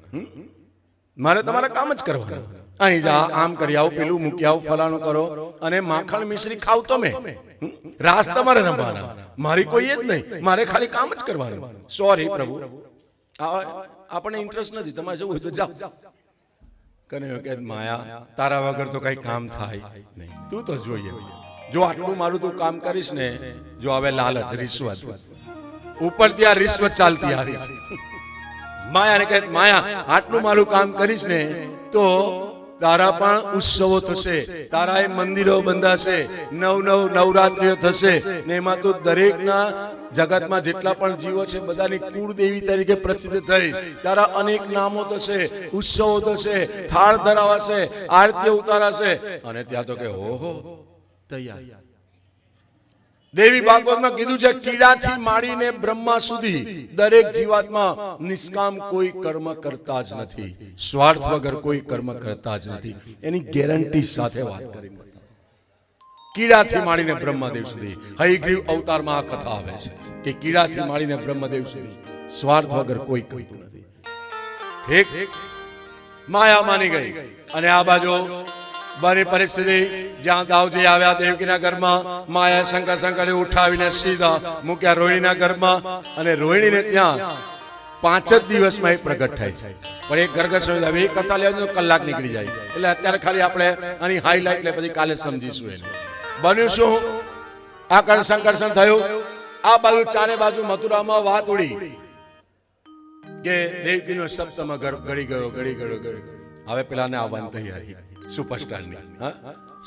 મારે તમારા કામ જ કરવાના. અહીં જા, આમ કરી આવો, પેલું મૂકી આવો, ફલાણું કરો, અને માખણ મિશ્રી ખાવ તમે. રાસ તમારે રમવાના, મારી કોઈ જ નહીં. મારે ખાલી કામ જ કરવાનું. સોરી પ્રભુ, આપણને ઇન્ટરેસ્ટ નથી. તમારે જવું હોય તો જાઓ. કનૈયો કે માયા તારા વગર તો કઈ કામ થાય નહીં, તું તો જોઈએ. જો આટલું મારું તું કામ કરીશ ને, જો હવે લાલચ રિશ્વત ઉપર ત્યાં રિશ્વત ચાલતી આવી છે. માયાને કહે માયા આટલું મારું કામ કરીશ ને તો તારા પણ ઉત્સવો થશે, તારા એ મંદિરો બંધાશે, નવરાત્રિઓ થશે ને એમાં તો દરેકના જગતમાં જેટલા પણ જીવો છે બધાની કુળદેવી તરીકે પ્રસિદ્ધ થઈશ. તારા અનેક નામો થશે, ઉત્સવો થશે, થાળ ધરાવાશે, આરતીઓ ઉતારાશે. અને ત્યાં તો કે ઓહો તૈયાર. દેવી ભાગવતમાં કીધું છે કીડાથી માંડીને બ્રહ્મા સુધી દરેક જીવાત્મા નિષ્કામ કોઈ કર્મ કરતા જ નથી, સ્વાર્થ વગર કોઈ કર્મ કરતા જ નથી. એની ગેરંટી સાથે વાત કરી. કીડાથી માંડીને બ્રહ્મદેવ સુધી હયગ્રીવ અવતારમાં આ કથા આવે છે કે કીડાથી માંડીને બ્રહ્મદેવ સુધી સ્વાર્થ વગર કોઈ કરતું નથી. ઠીક, માયા માની ગઈ. અને આ બાજુ બની પરિસ્થિતિ જ્યાં દાઉજી આવ્યા દેવકીના ઘરમાં, માયા શંકર ઉઠાવીને સીધા મૂક્યા રોહિણીના ઘરમાં. અને રોહિણીને ત્યાં 5 જ દિવસમાં એ પ્રગટ થાય છે. પણ એક ગરગસ એ કથા લેવા કલાક નીકળી જાય. એટલે અત્યારે ખાલી આપણે આની હાઈલાઈટ લે, પછી કાલે સમજીશું. એને બન્યું શું? આકર્ષણ સંકર્ષણ થયું. આ બાજુ ચારે બાજુ મથુરામાં વાત ઉડી કે દેવકીનો સપ્તમ ગર્ભ ગળી ગયો. હવે પેલાને આવવાની તૈયારી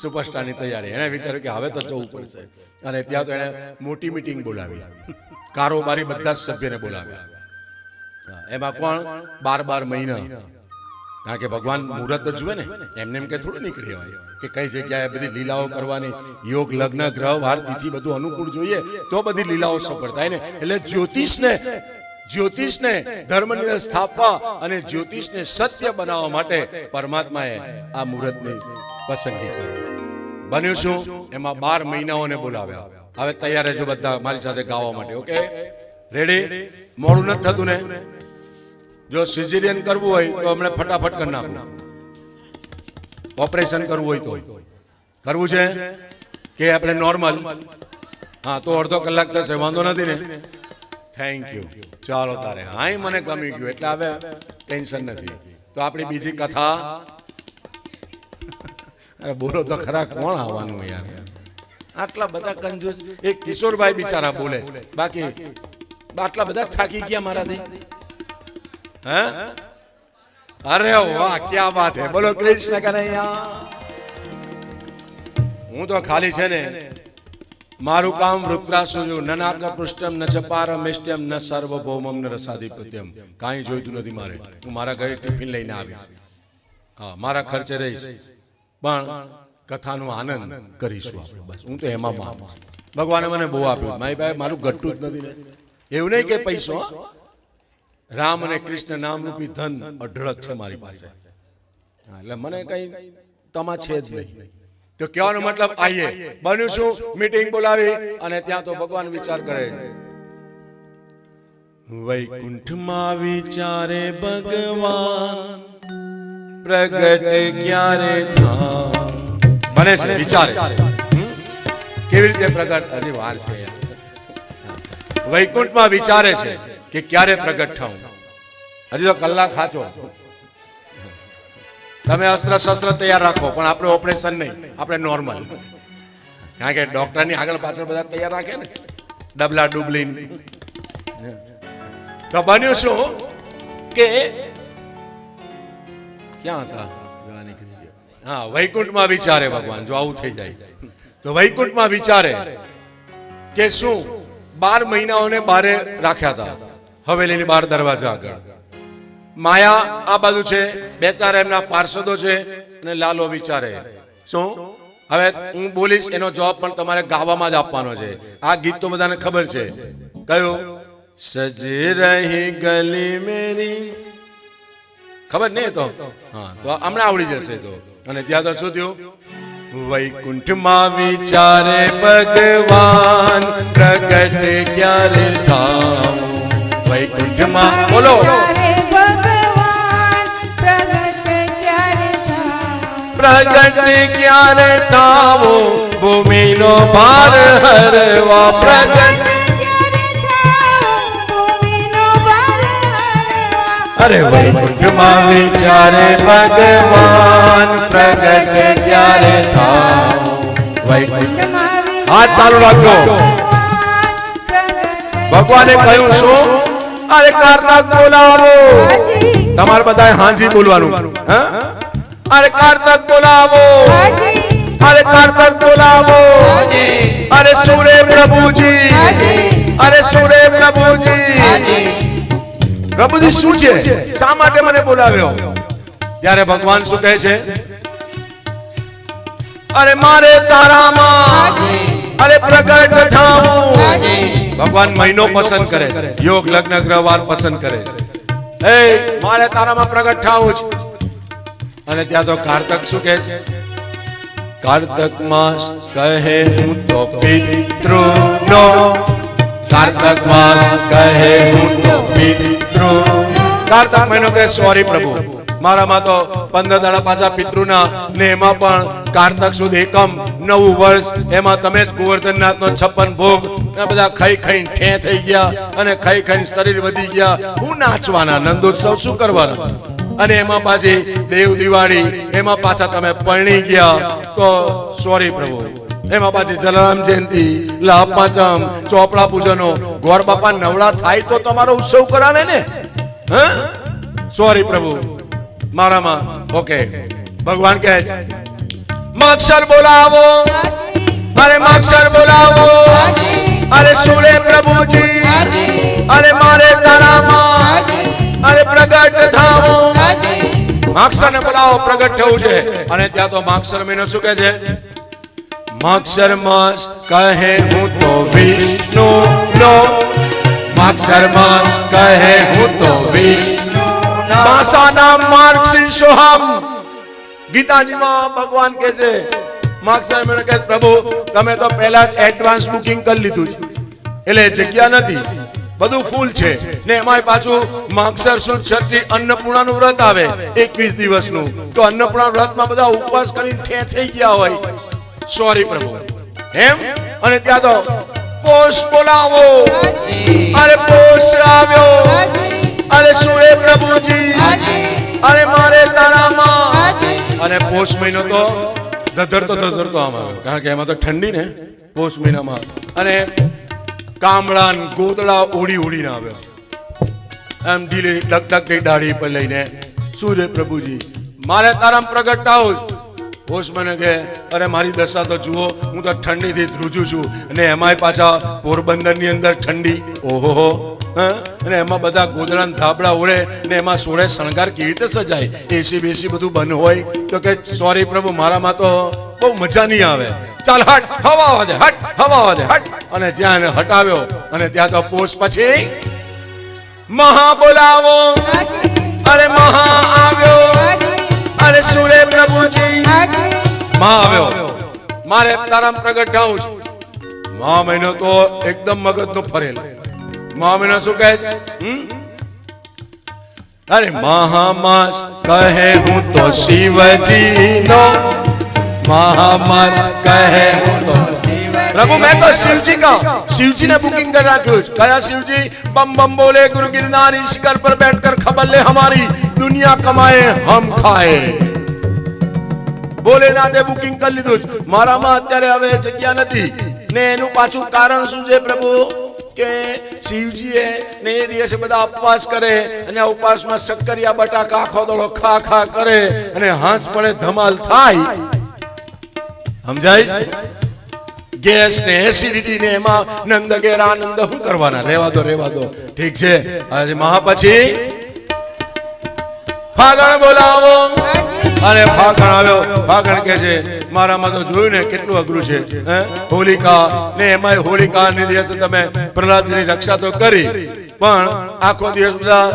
સુપરસ્ટારની તૈયારી. એને વિચાર્યું કે હવે તો જવું પડશે. અને ત્યાં તો એને મોટી મીટિંગ બોલાવી, કારોબારી બધા જ સભ્યને બોલાવ્યા. એમાં કોણ 12 મહિના, કારણ કે ભગવાન મુહૂર્ત જ જુએ ને, એમને એમ કે થોડું નીકળી આવે કે કઈ જગ્યાએ બધી લીલાઓ કરવાની, યોગ લગ્ન ગ્રહ વાર તિથિ બધું અનુકૂળ જોઈએ તો બધી લીલાઓ સફળ થાય ને. એટલે જ્યોતિષને ધર્મની અંદર સ્થાપવા અને જ્યોતિષને સત્ય બનાવવા માટે પરમાત્માએ આ મુહૂર્તની પસંદગી કરી. બન્યું શું? એમાં 12 મહિનાઓને બોલાવ્યા. હવે તૈયાર રહેજો બધા મારી સાથે ગાવા માટે. Okay, ready? મોડું નથી થતું ને? જો સિઝેરિયન કરવું હોય તો હમણાં ફટાફટ કરી નાખું. ઓપરેશન કરવું હોય તો કરવું છે કે આપણે નોર્મલ? હા, તો અડધો કલાક થશે, વાંધો નથી ને? Thank you. ચાલો તારે હાય મને ગમી ગયું એટલે હવે ટેન્શન નથી. તો આપણી બીજી કથા. અરે બોલો તો ખરા, કોણ આવવાનું યાર? આટલા બધા કંજૂસ. એક કિશોરભાઈ બિચારા બોલે છે, બાકી આટલા બધા થાકી ગયા મારાથી. હે? અરે વાહ, ક્યાં વાત હે. બોલો કૃષ્ણ કનૈયા. હું તો ખાલી છે ને મારું કામ વૃત્રાસુર્યું નનાક પૃષ્ઠમ ન ચપારમેષ્ટ્યમ ન સર્વભૌમમ ન રસાધિપત્યમ. કાંઈ જોઈતું નથી મારે. હું મારા ઘરે ટિફિન લઈને આવીશ, હા, મારા ખર્ચે રહીશ, પણ કથાનો આનંદ કરીશું આપણે. બસ હું તો એમાં માનું. ભગવાને મને બહુ આપ્યું, મારી પાસે મારું ઘટતું જ નથી ને. એવું નહીં કે પૈસો, રામ અને કૃષ્ણ નામરૂપી ધન અઢળક છે મારી પાસે. એટલે મને કઈ તમા છે જ નહીં. તો કહેવાનો મતલબ આઈએ. બન્યું શું? મીટિંગ બોલાવી અને ત્યાં તો ભગવાન વિચાર કરે. વૈકુંઠમાં વિચારે ભગવાન પ્રગટ ક્યારે થાય. બને છે વિચારે. કેવી રીતે પ્રગટ? હજી વાર છે. વૈકુંઠમાં વિચારે છે કે ક્યારે પ્રગટ થાઉં. હજી તો કલાક ખાચો. તમે અસ્ત્ર શસ્ત્ર તૈયાર રાખો, પણ આપણે ઓપરેશન નહીં, આપણે નોર્મલ. કારણ કે ડોક્ટરની આગળ પાછળ બધા તૈયાર રાખે ને, ડબલા ડુબલીન. તો બન્યું શું કે ક્યાં હતા? હા, વૈકુંઠમાં વિચારે ભગવાન. જો આવું થઈ જાય તો વૈકુંઠમાં વિચારે કે શું 12 મહિનાઓને બારે રાખ્યા હતા હવેલીની બહાર દરવાજા આગળ. માયા આ બાજુ છે, 2-4 એમના પાર્ષદો છે, અને લાલો વિચારે શું? હવે હું બોલીશ એનો જવાબ પણ તમારે ગાવામાં જ આપવાનો છે. આ ગીત તો બધાને ખબર છે. કયું? સજ રહી ગલી મેરી. ખબર નહીં તો? હા, તો હમણાં આવડી જશે. તો અને ત્યાં તો શું થયું? વૈકુંઠમાં વિચારે ભગવાન પ્રગટ ક્યારે થાઉં. વૈકુંઠમાં બોલો પ્રગટ ક્યારે થાવો, ભૂમિનો ભાર હરવા. પ્રગટ અરે વૈકુંઠમાં વિચારે ભગવાન પ્રગટ ક્યારે થાવ વૈકુંઠ હાથ ચાલુ રાખજો ભગવાને કહ્યું શું અરે કારતક બોલાવો તમારે બધાએ હાજી બોલવાનું હા અરે કારતક બોલાવો અરે કારતક બોલાવો અરે સુરે પ્રભુજી અરે સુરે પ્રભુજી પ્રભુજી શું છે શા માટે મને બોલાવ્યો ત્યારે ભગવાન શું કહે છે અરે મારે તારામાં અરે પ્રગટ થાવું ભગવાન મહિનો પસંદ કરે છે યોગ લગ્ન ગ્રહવાર પસંદ કરે છે એ મારે તારામાં પ્રગટ થાવું છે અને ત્યાં તો કારતક શું કહે છે કારતક માસ કહે હું તો પિતૃનો કારતક માસ કહે હું તો પિતૃ કારતક મહિનો કહે સોરી પ્રભુ મારામાં તો 15 દાડા પાછા પિતૃના ને એમાં પણ કારતક સુદ એકમ નવું વર્ષ એમાં તમે જ ગોવર્ધનનાથનો 56 ભોગ બધા ખાઈ ખાઈને ઠે થઈ ગયા અને ખાઈ ખાઈને શરીર વધી ગયા હું નાચવાના નંદોત્સવ શું કરવાના અને એમાં પાછી દેવ દિવાળી એમાં પાછા તમે પરણી ગયા તો સોરી પ્રભુ એમાં પાછી જલારામ જયંતિ લાભ પાંચમ ચોપડા પૂજનો ગોર બાપા નવડા થાય તો તમારો ઉત્સવ કરાવે ને હા સોરી પ્રભુ મારામાં ઓકે ભગવાન કહે છે માક્ષર બોલાવો અરે માક્ષર બોલાવો અરે સુરે પ્રભુજી અરે મારે તારામાં અરે પ્રગટ થાવો માક્ષર ને બોલાવો પ્રગટ થવું છે અને ત્યાં તો માક્ષર મહિનો શું કહે છે માક્ષર માસ કહે હું તો વિષ્ણુ નો માક્ષર માસ કહે હું તો વિષ્ણુ માસાના માર્ગશીર્ષોહમ ગીતાજીમાં ભગવાન કહે છે માક્ષર મહિનો કહે પ્રભુ તમે તો પહેલા જ એડવાન્સ બુકિંગ કરી લીધું છે એટલે જગ્યા નથી બધું ફૂલ છે ને એમાંય પાછું માગસર સુદ છઠ્ઠી અન્નપૂર્ણાનું વ્રત આવે 21 દિવસનું તો અન્નપૂર્ણા વ્રતમાં બધા ઉપવાસ કરીને ઠે થઈ ગયા હોય સોરી પ્રભુ એમ અને ત્યાં તો પોષ બોલાવો અરે પોષ આવ્યો અરે સુરે પ્રભુજી અરે મારે તારામાં અને પોષ મહિનો તો ધધરતો આમાં આવ્યો કારણ કે એમાં તો ઠંડી ને પોષ મહિનામાં અને કામળા ગોદડા ઉડીને આવ્યો એમ ઢીલી ડકડક દાઢી પર લઈને સૂર્ય પ્રભુજી મારે તારામ પ્રગટ થાવ હોશ મને કે અરે મારી દશા તો જુઓ હું તો ઠંડીથી ધ્રુજું છું અને એમાંય પાછા પોરબંદરની અંદર ઠંડી ઓહો અને એમાં બધા ગોદડા ધાબળા ઉડે ને એમાં સોળે શણગાર કેવી રીતે સજાય એસી બેસી બધું બંધ હોય તો કે સોરી પ્રભુ મારામાં તો બહુ મજા નહીં આવે ચાલ હટ હવા વાદે હટ અને જ્યાં હટાવ્યો અને ત્યાં તો પોષ પછી મહા બોલાવો અરે મહા આવ્યો અરે સુરે પ્રભુજી મહા આવ્યો મારે તારામ પ્રગટ થાવું છે મહા મહિનો તો એકદમ મગજનો ફરેલ મહા મહિનો શું કહે છે અરે મહામાસ કહે હું તો શિવજીનો महामास कहे तो प्रभु मैं तो शिवजी ने बुकिंग कर रखी हूँ कया शिवजी बम बम बोले गुरु गिरनारी शिखर पर बैठकर खबर ले हमारी दुनिया कमाए हम खाए बोले ना दे बुकिंग कर लीधु मारा में अत्यारे हवे जग्या नथी ने एनु पाछू कारण शुं छे प्रभु के शिवजीए ने ए दिवसे बधा उपवास करे અને ઉપવાસમાં શક્કરિયા બટાકા આખો દડો ખા ખા કરે અને હાંચ પડે ધમાલ થાય સમજાય ગેસ ને એસિડિટી ને એમાં નંદ ઘેર આનંદ શું કરવાના રેવા દો ઠીક છે આજે મહા પછી ફાગણ બોલાવો અને ફાગણ આવ્યો ફાગણ કહે છે મારામાં તો જોયું ને કેટલું અઘરું છે હોલિકા ને એમાંય હોલિકા ને દિવસે તમે પ્રહલાદની રક્ષા તો કરી પણ આખો દિવસ બધા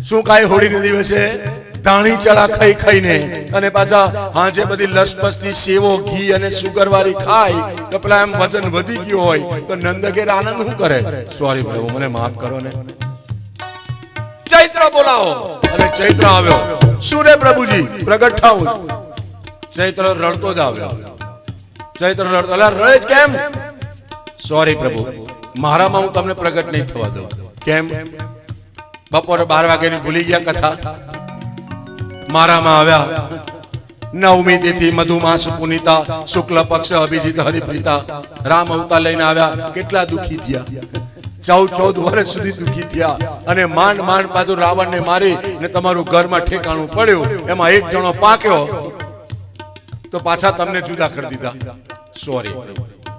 શું કાય હોળીને દિવસે ધાણી ચડા ખાઈ ખાઈને અને પાછા હાજે બધી લસપસથી સેવો ઘી અને સુગર વાળી ખાય તો પેલા એમ વજન વધી ગયું હોય તો નંદઘેર આનંદ શું કરે સોરી પ્રભુ મને માફ કરો ને ચૈત્ર બોલાવો અને ચૈત્ર આવ્યો સૂર્ય પ્રભુજી પ્રગટ થાવું ચૈત્ર રડતો જ આવ્યો ચૈત્ર રડતો રડે જ કેમ સોરી પ્રભુ મારામાં હું તમને પ્રગટ નહીં થવા દઉં કેમ બપોરે 12 વાગ્યાની ભૂલી ગયા કથા. મારામાં આવ્યા. નવમી તિથિ મધુમાસ પુનિતા શુક્લ પક્ષ અભિજીત હરિપ્રીતા. રામ અવતાર લઈને આવ્યા. કેટલા દુખી થયા, 14 વર્ષ સુધી દુખી થયા. અને માંડ માંડ પાછું રાવણને મારી ને તમારું ઘરમાં ઠેકાણું પડ્યું. એમાં એક જણો પાક્યો તો પાછા તમને જુદા કરી દીધા. સોરી,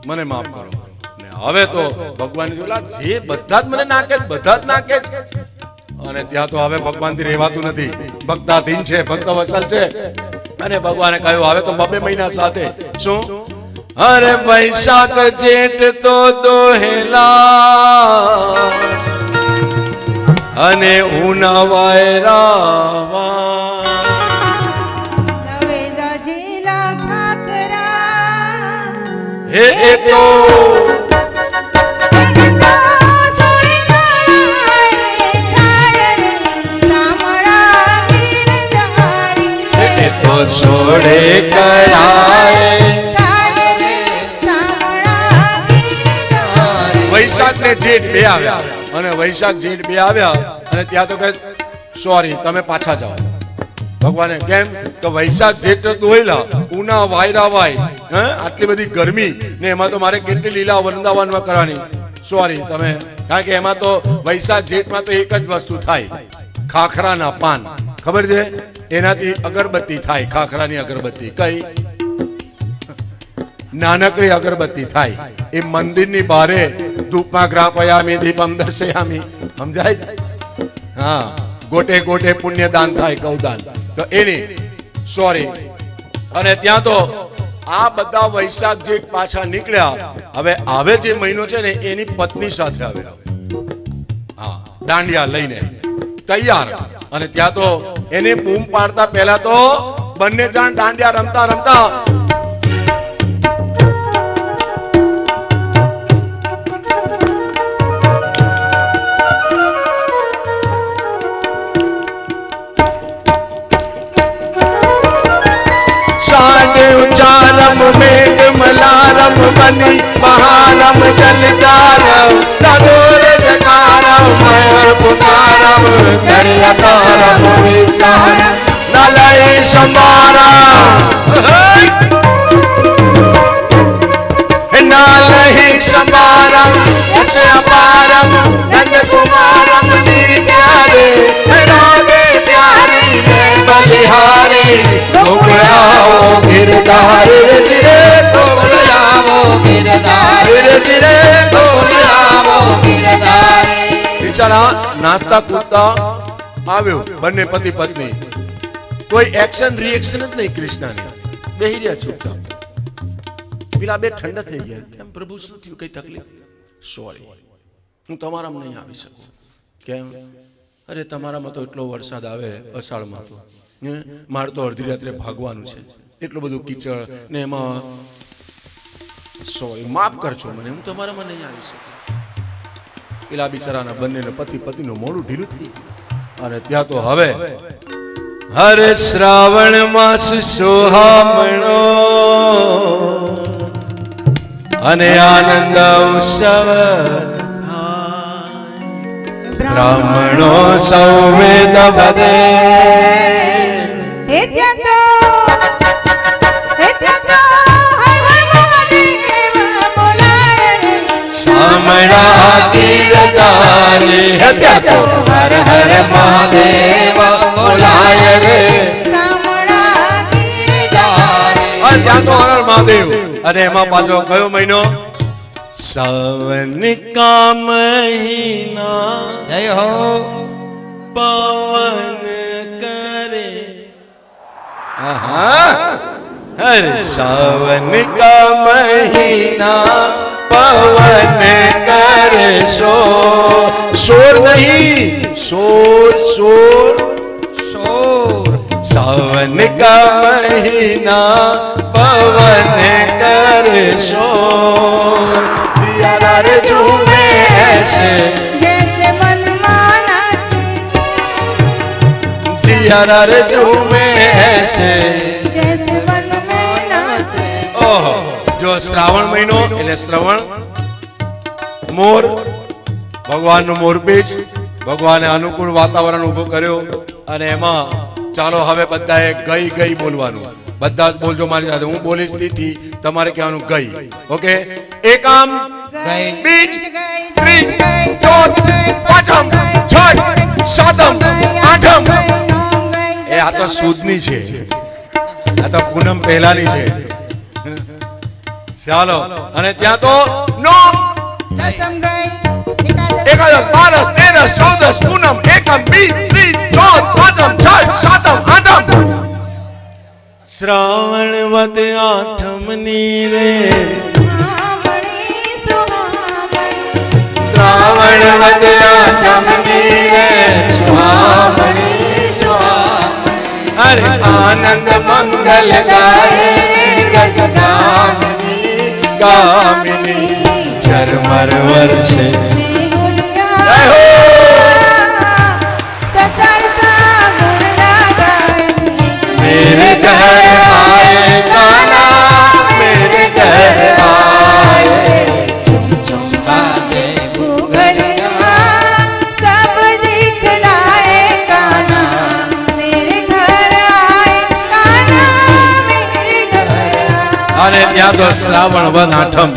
મને માફ કરો. ને હવે તો ભગવાન જે બધા જ મને નાકે, બધા જ નાકે છે. અને ત્યાં તો હવે ભગવાનથી રહેવાતું નથી. ભક્તાધીન છે, ભક્ત વત્સલ છે. અને ભગવાને કહ્યું હવે તો 2 મહિના સાથે. શું? અરે વૈશાખ જેઠ તો દોહેલા અને ઉના વાયરાવા. નવેદા જેલા ખાખરા હે એ તો છોડે કરાય. વૈશાખ ને જેઠ બે આવ્યા અને વૈશાખ જેઠ બે આવ્યા અને ત્યાં તો કહે સોરી તમે પાછા જાઓ. ભગવાને કેમ? તો વૈશાખ જેઠ દોયલા ઉના વાયરા વાય. આટલી બધી ગરમી ને એમાં તો મારે કેટલી લીલા વૃંદાવનમાં કરવાની. સોરી તમે, કારણ કે એમાં તો વૈશાખ જેઠમાં તો એક જ વસ્તુ થાય, ખાખરાના પાન. ખબર છે? એનાથી અગરબત્તી થાય. ખાખરાની અગરબત્તી કઈ? નાનકડી અગરબત્તી થાય. એ મંદિરની બારે ધૂપમાં ગ્રાપયામી દીપમ દર્શયામી. સમજાય? હા, ગોટે ગોટે પુણ્યદાન થાય, ગૌદાન. તો એની સોરી. અને ત્યાં તો આ બધા વૈશાખ જેઠ પાછા નીકળ્યા. હવે આવે જે મહિનો છે ને એની પત્ની સાથે આવેલા. હા, દાંડિયા લઈને તૈયાર. અને ત્યાં તો એને બૂમ પાડતા પહેલા તો બંને જણ દાંડિયા રમતા રમતા સાડે ઉચારમ મેઘ મલારમ બની મહારમ જલજારમ તદોર જકારમ મયુર પુકારમ દરિયાતારમ વિસ્તારમ નલય સમારમ નલય સમારમ યશ અપારમ નંદ કુમારમ નિર્પ્યારે રાધે પ્યારી મેં બલિહારી ગોકળાઓ ગિરધારી જીરે ગોકળાઓ ગિરધારી જીરે ગોકળાઓ ગિરધારી. બિચારા નાસ્તા કૂદતા આવ્યો, બંને પતિ પત્ની. કોઈ એક્શન રિએક્શન જ નહીં કૃષ્ણની. બેહી રહ્યા ચૂપચાપ. પેલા બે ઠંડા થઈ ગયા. કેમ પ્રભુ, શું થયું? કઈ તકલીફ? સોરી, હું તમારામાં નહીં આવી શકું. કેમ? અરે તમારામાં તો એટલો વરસાદ આવે અષાઢમાં તો. મારે તો અડધી રાત્રે ભાગવાનું છે. એટલું બધું કીચડ ને એમાં. સોરી, માફ કરજો મને, હું તમારામાં નહીં આવી શકું. પેલા બિચારાના બંને પતિ પતિનું મોઢું ઢીલું થઈ. અને ત્યાં તો હવે હરે શ્રાવણ માસ સોહામણો અને આનંદ ઉત્સવ બ્રાહ્મણો સૌવેદ બધે. શામળા ગીરધારી ત્યાં તો હર હર મહાદેવ બોલાય રે. ત્યાં તો હર મહાદેવ. અને એમાં પાછો કયો મહિનો? સાવન કા મહિના. જય હો. પવન કરે. હરે સાવન કા મહિના પવન કરે શોર. શોર નહીં, શોર શોર શોર. सावन का महीना पवन करे शोर. जिया रे झूमे ऐसे जैसे मनमाना जिया रे झूमे ऐसे जैसे मन में नाचे. ओहो, जो श्रावण महीनो એટલે શ્રવણ મોર ભગવાનનો મોર બીજ ભગવાને અનુકૂળ વાતાવરણ ઊભું કર્યું અને એમાં ચાલો હવે બધાએ ગઈ ગઈ બોલવાનું. બધા જ બોલજો મારી સાથે. હું બોલીશ તિથિ, તમારે કહેવાનું ગઈ. ઓકે? એકામ, બીજ, ત્રીજ, ચોથ, પાંચમ, છઠ, સાતમ, આઠમ. એ આ તો સુદની છે, આ તો પૂનમ પહેલાની છે. ચાલો, અને ત્યાં તો નોમ, દસમ ગઈ એકાદશ, બારસ, તેરસ, ચૌદસ, પૂનમ, એકમ, બીજ, ત્રીજ, ચોથ, પાંચમ, છઠ, સાતમ, આઠમ. શ્રાવણ વદ આઠમની રે, સુહામણી સુહામણી શ્રાવણ વદ આઠમની રે, સુહામણી સુહામણી. અરે આનંદ મંગલ ગાય રે ગગનામની ગામિની, ઝરમર વર્ષે જય હો. સતર સા ગુણ લગાવી मेरे घर आए गाना, मेरे घर आए चुम चुम बाजे घूघरिया सब दिखलाए कान्हा, मेरे घर आए कान्हा, मेरे घर आए. અને ત્યાં તો શ્રાવણ વદ આઠમ.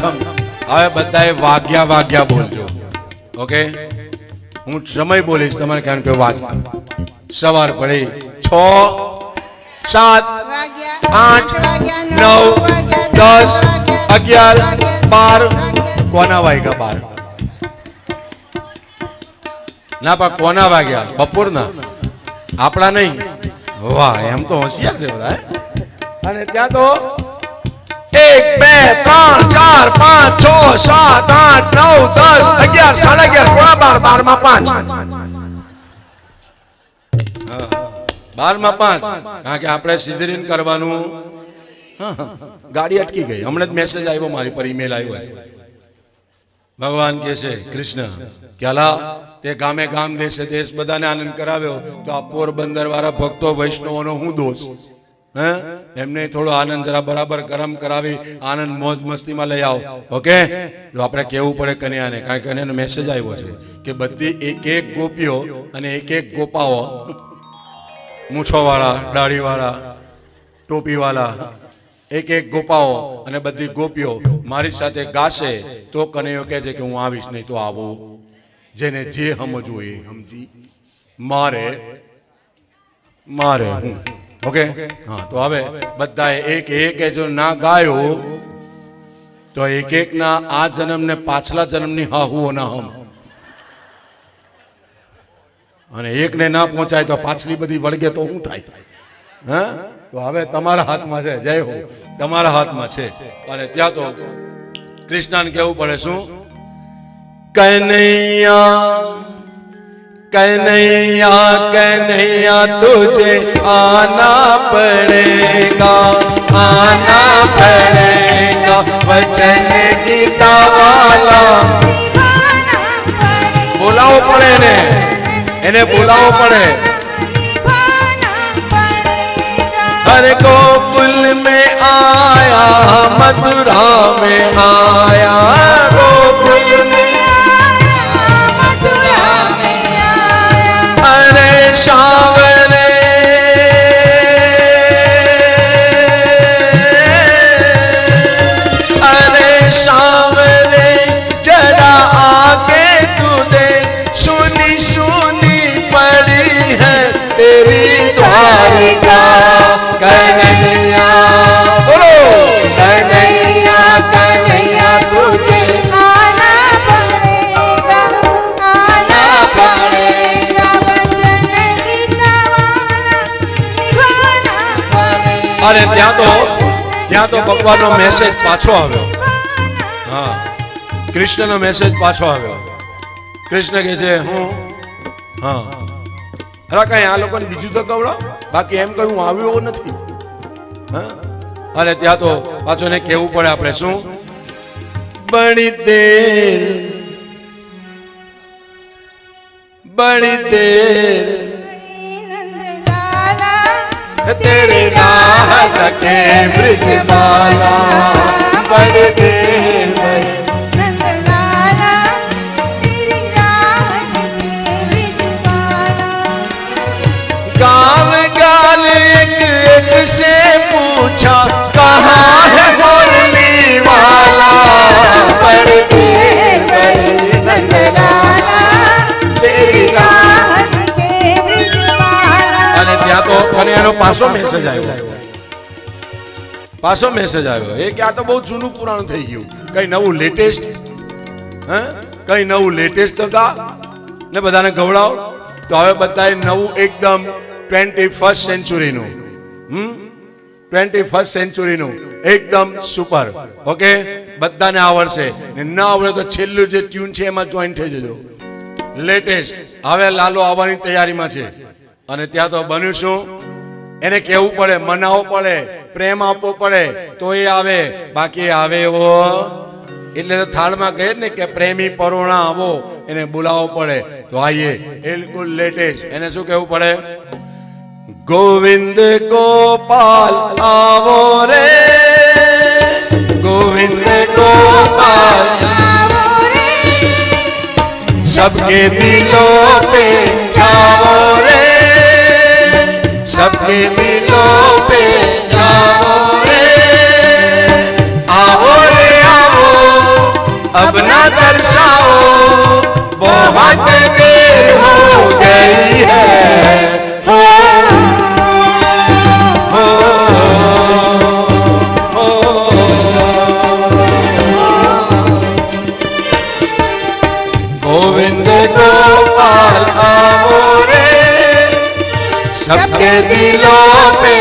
હવે બધાએ વાગ્યા વાગ્યા બોલજો. ઓકે? હું સમય બોલીશ, તમારે કહેવાનું કે વાગ્યા. સવાર પડી 6, 7, 8, 9, 10, 11, 12. કોના વાગ્યા 12? ના પણ કોના વાગ્યા? બપોરના, આપણા નહીં. વાહ, એમ તો હોશિયાર છે બધા. અને ત્યાં તો 1, 2, 3, 4, 5, 6, 7, 8, 9, 10, 11, 11:30, 12, 12 માં 5. 12 માં 5, કારણ કે આપણે સિઝરિન કરવાનું. ગાડી અટકી ગઈ. હમણાં જ મેસેજ આવ્યો મારી પર, ઈમેલ આવ્યો છે. ભગવાન કહે છે કૃષ્ણ કે અલા તે ગામે ગામ દેશે દેશ બધાને આનંદ કરાવ્યો, તો આ પોરબંદર વાળા ભક્તો વૈષ્ણવોનો હું દોષ? હે, એમને થોડો આનંદ જરા બરાબર ગરમ કરાવી આનંદ મોજ મસ્તીમાં લઈ આવો. ઓકે? તો આપણે કેવું પડે કન્યાને, કારણ કે એનો મેસેજ આવ્યો છે કે બધી એક એક ગોપીઓ અને એક એક ગોપાઓ, મૂછો વાળા, દાઢી વાળા, ટોપી વાળા, એક એક ગોપાઓ અને બધી ગોપીઓ મારી સાથે ગાશે તો કનૈયો કહે છે કે હું આવીશ, નહીં તો આવું. જેને જે સમજવું એ સમજી, મારે મારે હું. ઓકે? હા, તો હવે બધાએ એક એક જો ના ગાયો તો એક એક ના આ જન્મ ને પાછલા જન્મની હાહુઓ ના હમ, અને એકને ના પહોંચાય તો પાછલી બધી વળગે તો શું થાય? હા, તો હવે તમારા હાથમાં છે. જય હો, તમારા હાથમાં છે. અને ત્યાં તો કૃષ્ણને કેવું પડે શું? કનૈયા કનૈયા કનૈયા તુझे आना पड़ेगा, आना पड़ेगा वचन गीता वाला. બોલાવો પડે ને, એને બોલાવો પડે. हर गोकुल में आया, मथुरा में आया, गोकुल में आया, मथुरा में आया. अरे शावरे अरे शावरे जरा आगे तू दे, सुनी सुनी पड़ी है तेरी द्वारिका. कन्हैया बोलो, कन्हैया कन्हैया तुझे आना पड़ेगा, आना पड़ेगा वचन गीता वाला निभाना पड़ेगा. અરે ત્યાં તો ભગવાનનો મેસેજ પાછો આવ્યો. હા, કૃષ્ણનો મેસેજ પાછો આવ્યો. કૃષ્ણ કહે છે હું હા અરે કઈ આ લોકોને બીજું તો કવડાવ, બાકી એમ કહ્યું આવ્યો નથી. હા, અને ત્યાં તો પાછો એને કેવું પડે આપણે શું? બડી દેર नंदलाला तेरी राह तके ब्रिजमाला, बड़ी देर नंदलाला तेरी राह तके પાછો મેસેજ આવ્યો, પાછો મેસેજ આવ્યો એ કે આ તો બહુ જૂનું પુરાણ થઈ ગયું, કઈ નવું લેટેસ્ટ, હે કઈ નવું લેટેસ્ટ તો ગા ને બધાને ગવડાવો. તો હવે બધાએ નવું એકદમ 21st સેન્ચુરીનું 21st સેન્ચુરીનું એકદમ સુપર. ઓકે, બધાને આવડશે ને ન આવડે તો છેલ્લું જે ટ્યુન છે એમાં જોઈન થઈ જજો. લેટેસ્ટ હવે લાલો આવવાની તૈયારીમાં છે અને ત્યાં તો બન્યું શું, એને કહેવું પડે, મનાવવો પડે, પ્રેમ આપવો પડે તો એ આવે, બાકી આવે એવો એટલે તો થાળમાં કહે ને કે પ્રેમી પરોણા આવો, એને બોલાવવો પડે તો આઈએ. બિલકુલ લેટેસ્ટ. એને શું કહેવું પડે, ગોવિંદ ગોપાલ આવો રે, ગોવિંદ ગોપાલ આવો રે, सबके दिलों पे जाओ रे, सबके दिलों पे जाओ रे, आओ रे आओ, अब ना तरसाओ, बहुत देर हो गई है, हो हो हो गोविंद गोपाल आओ रे, सबके दिलों पे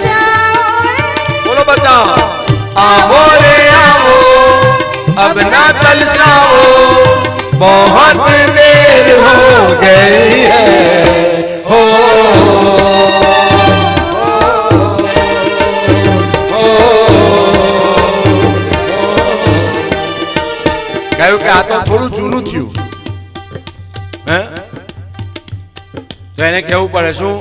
જાઓ રે, बोलो बता, आओ रे आओ, अब ना तरसाओ, बहुत देर हो गई है, हो કહ્યું કે આ તો થોડું જૂનું થયું, હે તો એને કેવું પડે શું,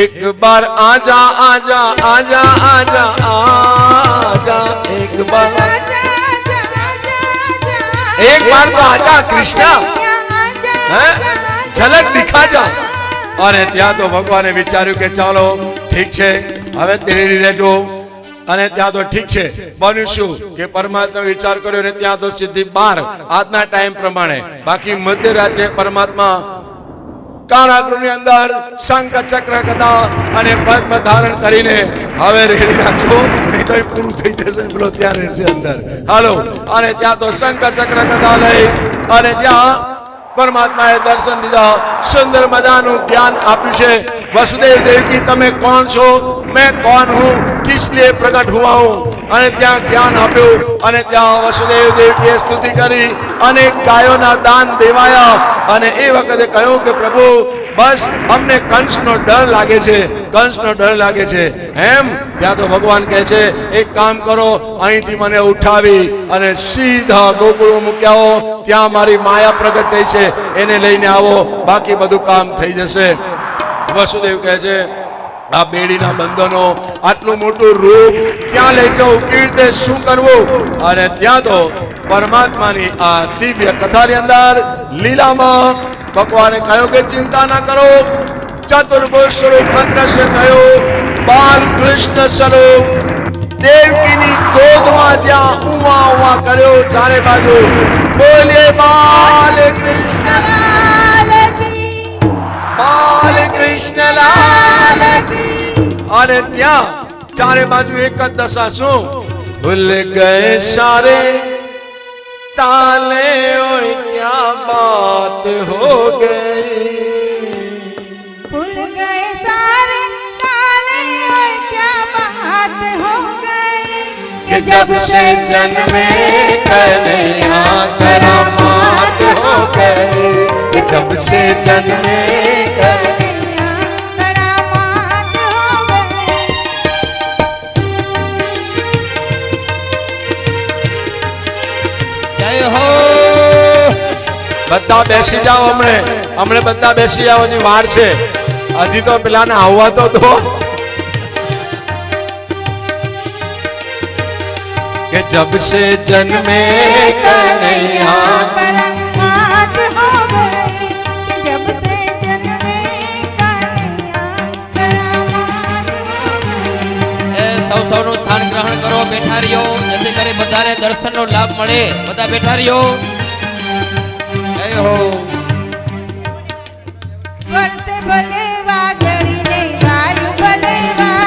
એક બાર આજા આજા આજા આજા આજા, એક બાર આજા, આજા, આજા, આજા. એક બાર તો આજા કૃષ્ણ, હે ઝલક દિખા જા. અને ત્યાં તો ભગવાને વિચાર્યું કે ચાલો ઠીક છે હવે તેડી લેજો. અને ત્યાં તો ઠીક છે, બન્યું શું કે પરમાત્મા વિચાર કર્યો ને ત્યાં તો સીધી 12 આજના ટાઈમ પ્રમાણે, બાકી મધ્યરાત્રે પરમાત્મા કાળા ગૃહની અંદર શંખ ચક્ર ગદા અને પદ્મ ધારણ કરીને હવે રેડી રાખો, નહીં તો એ પૂરું થઈ જશે, પેલો ત્યાં રહેશે અંદર. હાલો, અને ત્યાં તો શંખ ચક્ર ગદા લઈ અને ત્યાં પરમાત્માએ દર્શન દીધા, સુંદર મજાનું જ્ઞાન આપ્યું છે. વસુદેવ દેવકી તમે કોણ છો, मैं कौन हूँ, किस लिए प्रकट हुआ हूँ. અને ત્યાં જ્ઞાન આપ્યું અને ત્યાં વસુદેવ દેવકીએ સ્તુતિ કરી, અનેક ગાયોના દાન દેવાયા અને એ વખતે કહ્યું કે પ્રભુ બસ અમને કંસનો ડર લાગે છે, કંસનો ડર લાગે છે. એમ ત્યાં તો ભગવાન કહે છે એક કામ કરો, અહીંથી મને ઉઠાવી અને સીધા ગોકુળ મૂક્યાઓ, ત્યાં મારી માયા પ્રગટ થઈ છે એને લઈને આવો, બાકી બધું કામ થઈ જશે. વસુદેવ કહે છે આ બેડીના બંધનો, આટલું મોટું રૂપ ક્યાં લઈ જવું, કેવી રીતે શું કરવું. અને ત્યાં તો પરમાત્માની આ દિવ્ય કથાની અંદર લીલામાં ભગવાને કહ્યું કે ચિંતા ના કરો, ચતુર્ભુજ સ્વરૂપ અદ્રશ્ય થયું, બાલ કૃષ્ણ સ્વરૂપ દેવકીની ગોદમાં જ્યાં ઉવા ઉવા કર્યો, ચારે બાજુ બોલીએ બાલ કૃષ્ણ લાલ કી, બાલ કૃષ્ણ લાલ કી. અને ત્યાં ચારે બાજુ એક જ દશા શું, ભૂલ ગયે સારે તાલે, ઓય ક્યા બાત હો ગઈ, भूल गए सारे ताले, और क्या बात हो गई कि जब से जन्मे कन्हैया करामात हो गई, कि जब से जन्मे कन्हैया करामात हो गई. જય હો. બધા બેસી જાઓ, હમણે બધા બેસી જાઓ, હજી વાર છે, હજી તો પેલાને આવવા તો દો. કે જબ સે જન્મે કન્હૈયા करामात हो गई, कि जब से जन्मे कन्हैया करामात हो गई. એ સૌનું સ્થાન ગ્રહણ કરો, બેઠા રહ્યો, જેથી કરી બધાને દર્શનનો લાભ મળે. બધા બેઠા રહ્યો. જય હો. વરસે ભલે વાદળી ને વાયુ ભલે વાદળી.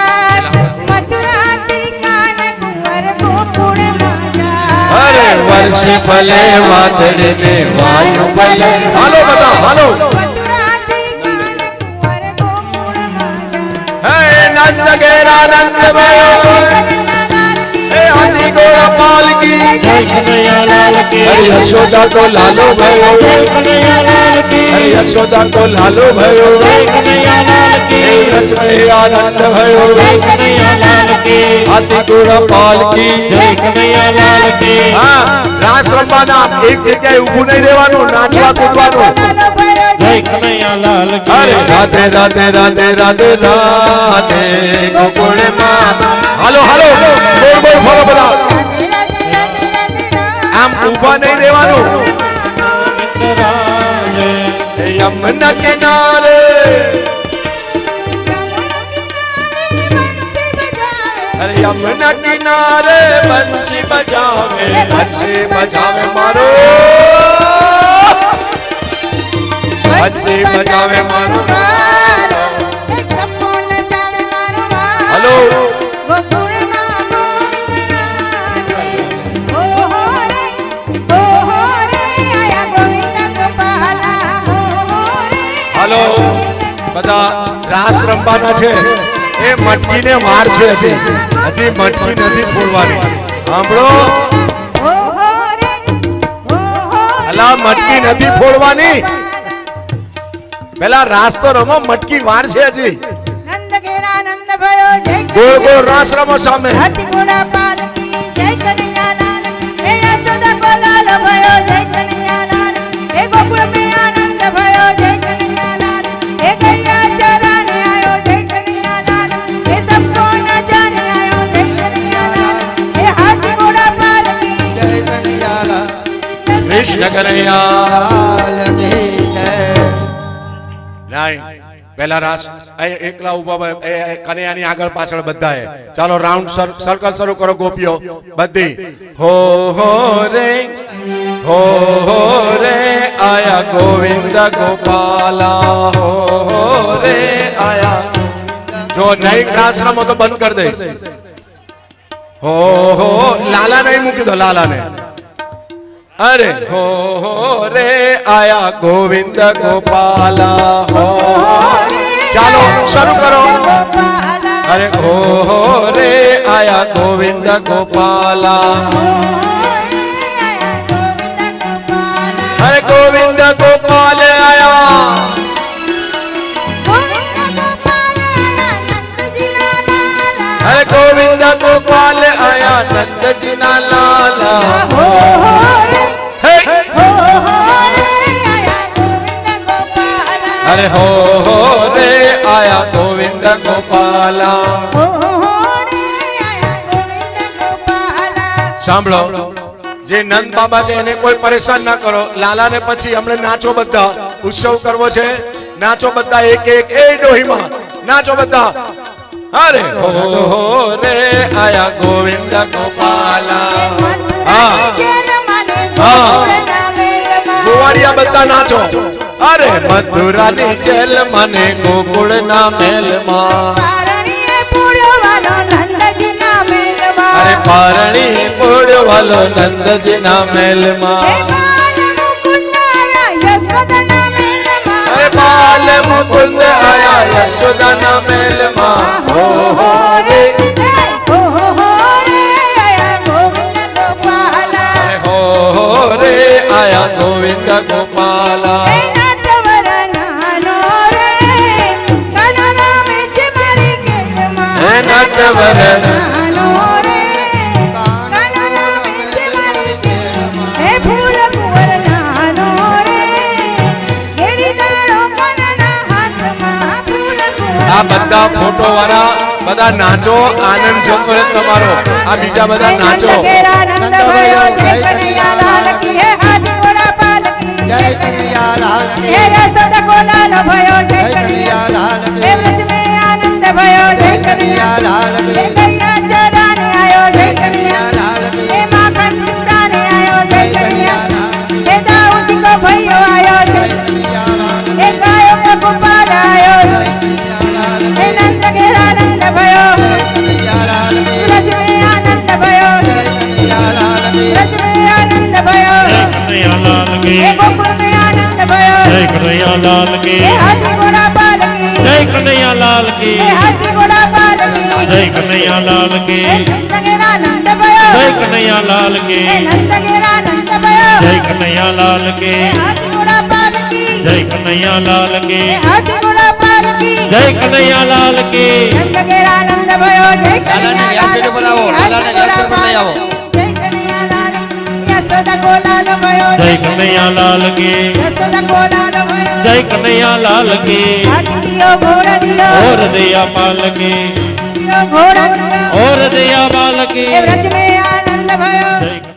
વર્ષે ભલે વાદળ ને વાયુ ભલે હાલો બધા હાલો મથુરાથી કાન કુંવર ગોકુળમાં જાય. હે નંદ ઘેરા નંદ ભયો કનૈયાલાલ કી હે આદિ ગોપાલ કી જય કનૈયાલાલ કી હે યશોદા તો લાલો ભયો જય કનૈયાલાલ કી હે યશોદા તો લાલો ભયો જય કનૈયાલાલ હે કી રચને આનંદ ભયો જય કનૈયાલાલ કી આદિ ગોપાલ કી જય કનૈયાલાલ કી હા રાસ રમવાના એક જગ્યાએ ઊભું નહીં રહેવાનું નાચવા કૂદવાનું લાલો ભયો જય કનૈયાલાલ અરે કી રાધે રાધે રાધે રાધે રાધે ગોકુળમાં હાલો હાલો બોલ બોલ ફરો બધા રાધે રાધે રાધે રાધે રાધે. આમ ઊભા નહીં રહેવાનું રાધે હે યમુના કિનારે અરે યમુના કિનારે બંસી બજાવે મારો બંસી બજાવે મારો હલો હલો બધા રાસ રમવાના છે એ મટકીને વાર છે હજી મટકી નથી ફોડવાની સાંભળો અલા મટકી નથી ફોડવાની પેલા રાસ તો રમો મટકી વાર છે હજી નંદ ઘેરા નંદ ભયો જય ગોળ ગોળ રાસ રમો સામે હાથી ઘોડા પાલકી જય કનૈયાલાલ હે યશોદા કો લાલ ભયો જય કનૈયાલાલ હે ગોકુળ में આનંદ ભયો જય કનૈયાલાલ હે કૈયા ચરાને આયો જય કનૈયાલાલ હે सबको नचाने आयो जय कनैयालाल હે હાથી ઘોડા પાલકી જય કનૈયાલાલ કૃષ્ણ કનૈયા નહીં પહેલા રાસ એકલા ઉભા કનૈયાની આગળ પાછળ બધાએ ચાલો રાઉન્ડ સર્કલ શરૂ કરો ગોપીઓ બધી હો રે આયા ગોવિંદ ગોપાલા હો રે આયા જો નહીં રાસ રમો તો બંધ કરી દઈશ હો લાલા નહીં મૂકી દો લાલાને અરે હો રે આયા ગોવિંદ ગોપાલા હો ચાલો શરૂ કરો અરે હો રે આયા ગોવિંદ ગોપાલા અરે ગોવિંદ ગોપાલ આયા અરે ગોવિંદ ગોપાલ આયા નંદજી ના લાલા હે અરે હો રે આયા ગોવિંદ ગોપાલા સાંભળો જે નંદ બાબા છે એને કોઈ પરેશાન ના કરો લાલાને પછી હમણાં નાચો બધા ઉત્સવ કરવો છે નાચો બધા એક એક એ ડોહીમાં નાચો બધા અરે હો રે આયા ગોવિંદ ગોપાલા ગોવાડિયા બધા નાચો અરે મથુરાની જેલ મને ગોકુળના મહેલમાં અરે પારણી પોડવાલો નંદજીના મહેલમાં અરે બાલ મુકુંદ આયા યશોદાના મહેલમાં હો રે અરે હો રે આયા ગોવિંદ ગોપાલા હે નટવર આ બધા ફોટો વાળા બધા નાચો આનંદ જતો રહે તમારો આ બીજા બધા નાચો નંદ ભયો જય કનૈયાલાલ કી હે હાથી ઘોડા પાલકી જય કનૈયાલાલ હે યશોદા કો લાલ ભયો જય કનૈયાલાલ હે બ્રજ में आनंद भयो जय कन्हैयालाल हे कन्हैया चराने आयो जय कन्हैयालाल हे माखन चुराने आयो जय कन्हैयालाल हे दाऊ जी को भयो आयो जय कन्हैयालाल हे गायों का गोपाल आयो जय कन्हैयालाल हे नंद घेरा नंद भयो जय कन्हैयालाल ब्रज में आनंद भयो जय कन्हैयालाल ब्रज में आनंद આનંદ ભયો જય કનૈયાલાલ કી એ ગોકુળ મેં આનંદ ભયો જય કનૈયાલાલ કી એ હાથી ઘોડા પાલકી જય કનૈયાલાલ કી એ હાથી ઘોડા પાલકી જય કનૈયાલાલ એ કી નંદ ઘેર આનંદ ભયો જય કનૈયાલાલ એ કી નંદ ઘેર આનંદ ભયો જય કનૈયાલાલ એ કી હાથી ઘોડા પાલકી જય કનૈયાલાલ એ કી હાથી ઘોડા પાલકી જય કનૈયાલાલ કી નંદ ઘેર આનંદ ભયો જય લાલાને વ્યાસપીઠ ઉપર આવો, લાલાને વ્યાસપીઠ પર લઈ આવો. જય કનૈયાલાલ યશોદા ગોલાલ ભયો જય કનૈયાલાલ કી યશોદા ગોલાલ ભયો જય કનૈયાલાલ કી હાથી દિયો ઘોડા દિયો ઓર દયા પાલકી દિયો ઘોડા દિયો ઓર દયા પાલકી એ વ્રજ મેં આનંદ ભયો જય